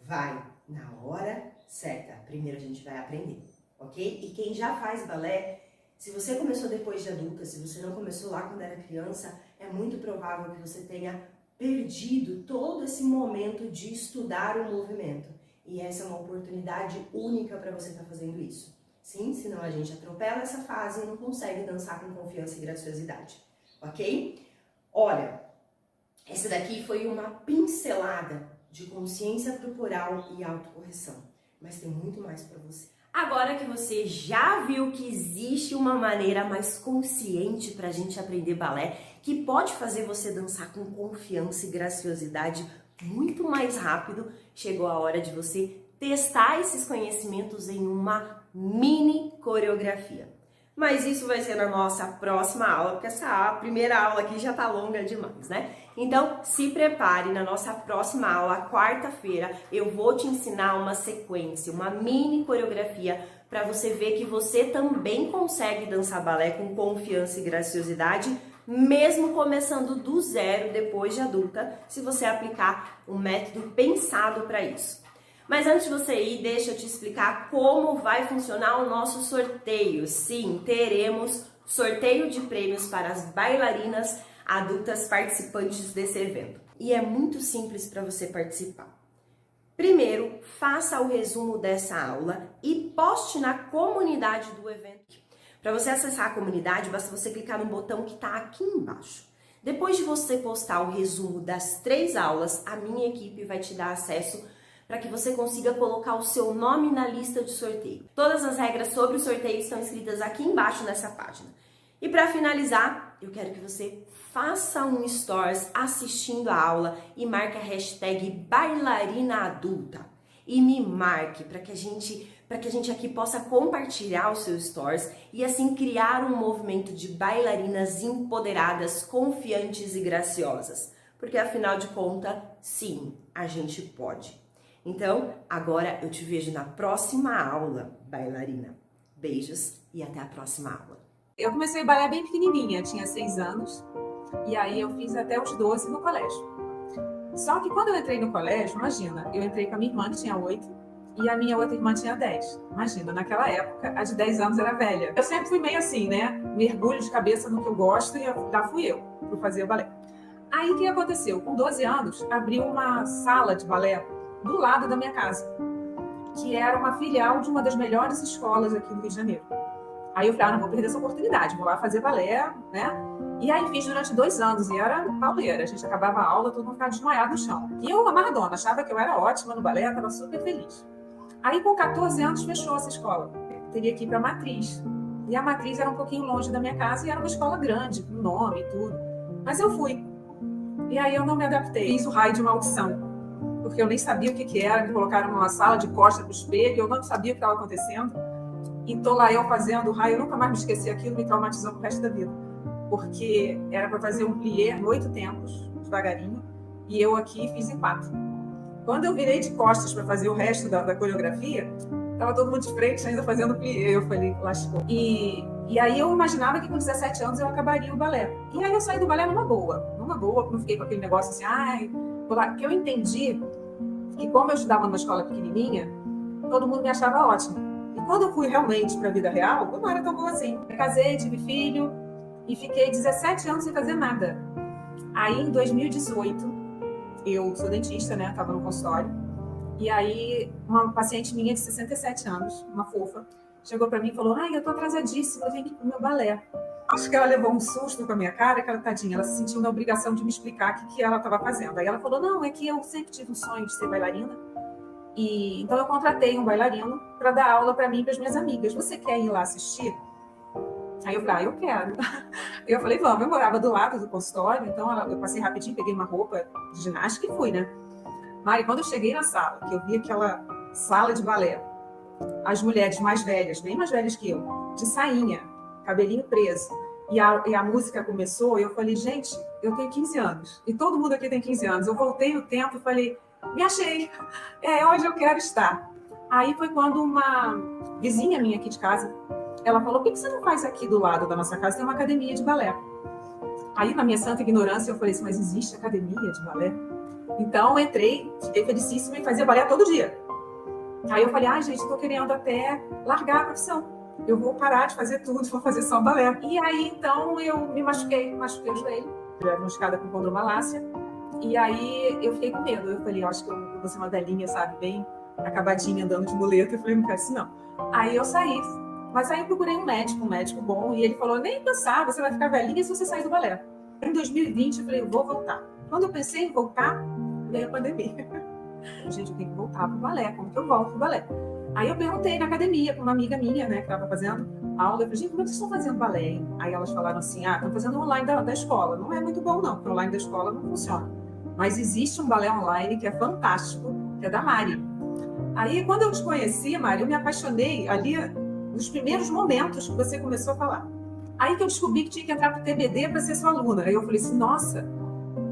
Vai, na hora certa. Primeiro a gente vai aprender, ok? E quem já faz balé, se você começou depois de adulta, se você não começou lá quando era criança, é muito provável que você tenha perdido todo esse momento de estudar o movimento. E essa é uma oportunidade única para você estar fazendo isso. Sim, senão a gente atropela essa fase e não consegue dançar com confiança e graciosidade, ok? Olha, essa daqui foi uma pincelada de consciência corporal e autocorreção, mas tem muito mais para você. Agora que você já viu que existe uma maneira mais consciente para a gente aprender balé, que pode fazer você dançar com confiança e graciosidade muito mais rápido, chegou a hora de você testar esses conhecimentos em uma mini coreografia. Mas isso vai ser na nossa próxima aula, porque essa primeira aula aqui já tá longa demais, né? Então, se prepare, na nossa próxima aula, quarta-feira, eu vou te ensinar uma sequência, uma mini coreografia, para você ver que você também consegue dançar balé com confiança e graciosidade, mesmo começando do zero depois de adulta, se você aplicar um método pensado para isso. Mas antes de você ir, deixa eu te explicar como vai funcionar o nosso sorteio. Sim, teremos sorteio de prêmios para as bailarinas adultas participantes desse evento. E é muito simples para você participar. Primeiro, faça o resumo dessa aula e poste na comunidade do evento. Para você acessar a comunidade, basta você clicar no botão que está aqui embaixo. Depois de você postar o resumo das 3 aulas, a minha equipe vai te dar acesso para que você consiga colocar o seu nome na lista de sorteio. Todas as regras sobre o sorteio estão escritas aqui embaixo nessa página. E para finalizar, eu quero que você faça um stories assistindo a aula e marque a hashtag bailarina adulta. E me marque para que a gente aqui possa compartilhar os seus stories e assim criar um movimento de bailarinas empoderadas, confiantes e graciosas. Porque afinal de contas, sim, a gente pode. Então, agora eu te vejo na próxima aula, bailarina. Beijos e até a próxima aula. Eu comecei a balé bem pequenininha, tinha 6 anos, e aí eu fiz até os 12 no colégio. Só que quando eu entrei no colégio, imagina, eu entrei com a minha irmã, que tinha 8, e a minha outra irmã tinha 10. Imagina, naquela época, a de 10 anos era velha. Eu sempre fui meio assim, né? Mergulho de cabeça no que eu gosto, e lá fui eu, para fazer o balé. Aí, o que aconteceu? Com 12 anos, abriu uma sala de balé do lado da minha casa, que era uma filial de uma das melhores escolas aqui do Rio de Janeiro. Aí eu falei, não vou perder essa oportunidade, vou lá fazer balé, né? E aí fiz durante 2 anos, e era pauleira, a gente acabava a aula, todo mundo ficava desmaiado no chão. E eu, amarradona, achava que eu era ótima no balé, estava super feliz. Aí com 14 anos fechou essa escola, eu teria que ir para a Matriz. E a Matriz era um pouquinho longe da minha casa, e era uma escola grande, com nome e tudo. Mas eu fui. E aí eu não me adaptei, fiz o raio de uma audição. Porque eu nem sabia o que era, me colocaram numa sala de costas pro espelho, eu não sabia o que estava acontecendo. E tô lá eu fazendo o raio, eu nunca mais me esqueci, aquilo me traumatizou pro resto da vida. Porque era para fazer um plié em 8 tempos, devagarinho, e eu aqui fiz em 4. Quando eu virei de costas para fazer o resto da coreografia, tava todo mundo de frente ainda fazendo plié, eu falei, lascou. E aí eu imaginava que com 17 anos eu acabaria o balé. E aí eu saí do balé numa boa, não fiquei com aquele negócio assim, ai... Porque eu entendi que como eu estudava numa escola pequenininha, todo mundo me achava ótima. E quando eu fui realmente para a vida real, eu não era tão boa assim. Eu casei, tive filho e fiquei 17 anos sem fazer nada. Aí em 2018, eu sou dentista, né? Estava no consultório. E aí uma paciente minha de 67 anos, uma fofa, chegou para mim e falou, ai, eu tô atrasadíssima, eu tenho que ir pro meu balé. Acho que ela levou um susto com a minha cara, aquela tadinha, ela se sentiu na obrigação de me explicar o que ela estava fazendo. Aí ela falou, não, é que eu sempre tive um sonho de ser bailarina, e então eu contratei um bailarino para dar aula para mim e para as minhas amigas. Você quer ir lá assistir? Aí eu falei, eu quero. Eu falei, vamos, eu morava do lado do consultório, então eu passei rapidinho, peguei uma roupa de ginástica e fui, né? Mari, quando eu cheguei na sala, que eu vi aquela sala de balé, as mulheres mais velhas, bem mais velhas que eu, de sainha, cabelinho preso, e a música começou, e eu falei, gente, eu tenho 15 anos, e todo mundo aqui tem 15 anos. Eu voltei no tempo e falei, me achei, é onde eu quero estar. Aí foi quando uma vizinha minha aqui de casa, ela falou, por que você não faz aqui do lado da nossa casa, tem uma academia de balé. Aí, na minha santa ignorância, eu falei assim, mas existe academia de balé? Então, eu entrei, fiquei felicíssima e fazia balé todo dia. Aí eu falei, gente, estou querendo até largar a profissão. Eu vou parar de fazer tudo, vou fazer só balé. E aí, então, eu me machuquei o joelho, diagnosticada com condromalácia. E aí, eu fiquei com medo. Eu falei, acho que eu vou ser uma velhinha, sabe, bem acabadinha, andando de muleta. Eu falei, não quero isso não. Aí eu saí. Mas aí eu procurei um médico bom, e ele falou, nem pensar, você vai ficar velhinha se você sair do balé. Em 2020, eu falei, eu vou voltar. Quando eu pensei em voltar, veio a pandemia. Gente, eu tenho que voltar pro balé, como que eu volto pro balé? Aí eu perguntei na academia, com uma amiga minha, né, que estava fazendo aula, eu falei, gente, como é que vocês estão fazendo balé, hein? Aí elas falaram assim, estão fazendo online da escola. Não é muito bom não, porque o online da escola não funciona. Mas existe um balé online que é fantástico, que é da Mari. Aí, quando eu te conheci, Mari, eu me apaixonei ali nos primeiros momentos que você começou a falar. Aí que eu descobri que tinha que entrar pro TBD para ser sua aluna. Aí eu falei assim, nossa,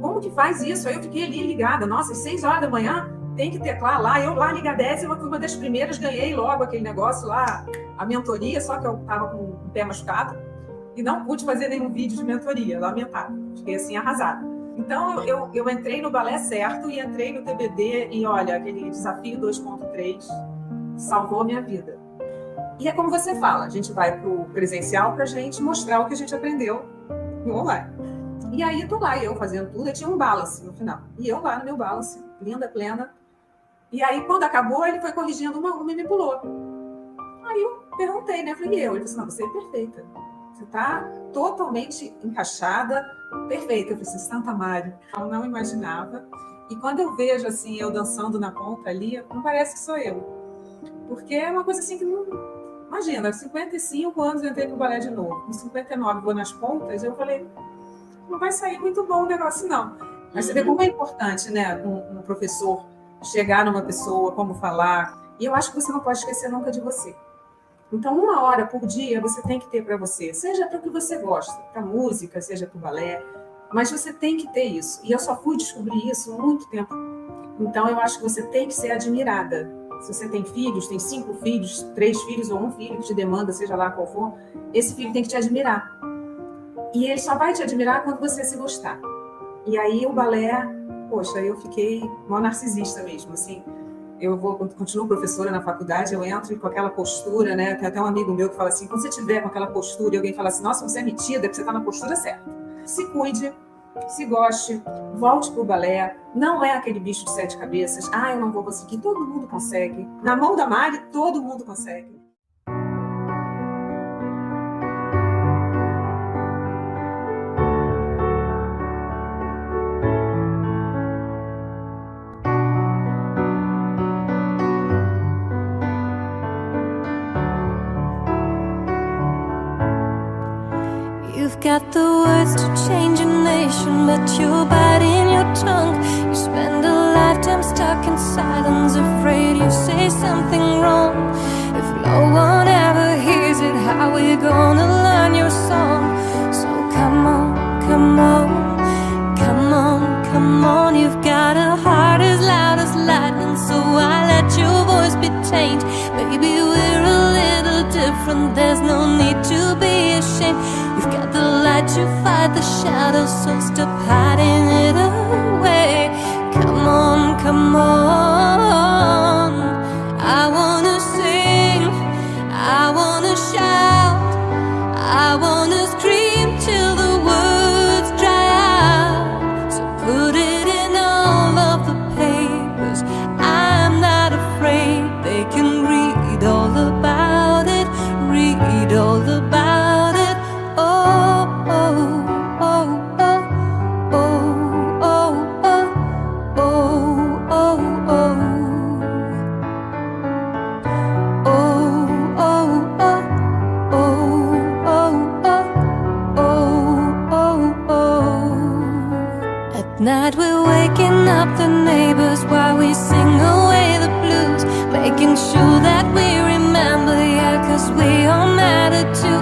como que faz isso? Aí eu fiquei ali ligada, nossa, às 6 horas da manhã tem que teclar lá. Eu lá, liga 10, eu fui uma das primeiras, ganhei logo aquele negócio lá, a mentoria, só que eu tava com o pé machucado e não pude fazer nenhum vídeo de mentoria, lamentável. Fiquei assim, arrasada. Então, eu entrei no balé certo e entrei no TBD e, olha, aquele desafio 2.3 salvou a minha vida. E é como você fala, a gente vai pro presencial pra gente mostrar o que a gente aprendeu no online. E aí, eu tô lá, eu fazendo tudo, eu tinha um balance no final. E eu lá no meu balance, linda, plena. E aí, quando acabou, ele foi corrigindo uma e me pulou. Aí eu perguntei, né? Falei, ele falou assim, não, você é perfeita. Você tá totalmente encaixada, perfeita. Eu falei assim, Santa Mário. Eu não imaginava. E quando eu vejo, assim, eu dançando na ponta ali, não parece que sou eu. Porque é uma coisa assim que não... Imagina, 55 anos eu entrei pro balé de novo. Com 59 vou nas pontas, eu falei, não vai sair muito bom o negócio, não. Mas você vê como é importante, né, um professor chegar numa pessoa, como falar. E eu acho que você não pode esquecer nunca de você. Então, 1 hora por dia você tem que ter para você, seja para o que você gosta, para música, seja para o balé, mas você tem que ter isso. E eu só fui descobrir isso há muito tempo. Então, eu acho que você tem que ser admirada. Se você tem filhos, tem 5 filhos, 3 filhos ou 1 filho que te demanda, seja lá qual for, esse filho tem que te admirar. E ele só vai te admirar quando você se gostar. E aí o balé, poxa, eu fiquei uma narcisista mesmo, assim. Eu continuo professora na faculdade, eu entro com aquela postura, né? Tem até um amigo meu que fala assim, quando você tiver com aquela postura e alguém fala assim, nossa, você é metida, é porque você está na postura certa. Se cuide, se goste, volte pro balé, não é aquele bicho de 7 cabeças, eu não vou conseguir, todo mundo consegue. Na mão da Mari, todo mundo consegue. You've got the words to change a nation, but you're biting your tongue. You spend a lifetime stuck in silence, afraid you say something wrong. If no one ever hears it, how we gonna learn your song? So come on, come on, come on, come on. You've got a heart as loud as lightning, so I let your voice be tamed. Baby, we're a little different, there's no need to be ashamed. You've got the light to fight the shadows, so stop hiding it away. Come on, come on. I wanna sing, I wanna shout, I wanna scream till the words dry out. So put it in all of the papers, I'm not afraid. They can read all about it, read all about it. Night we're waking up the neighbors while we sing away the blues, making sure that we remember, yeah, 'cause we all matter too.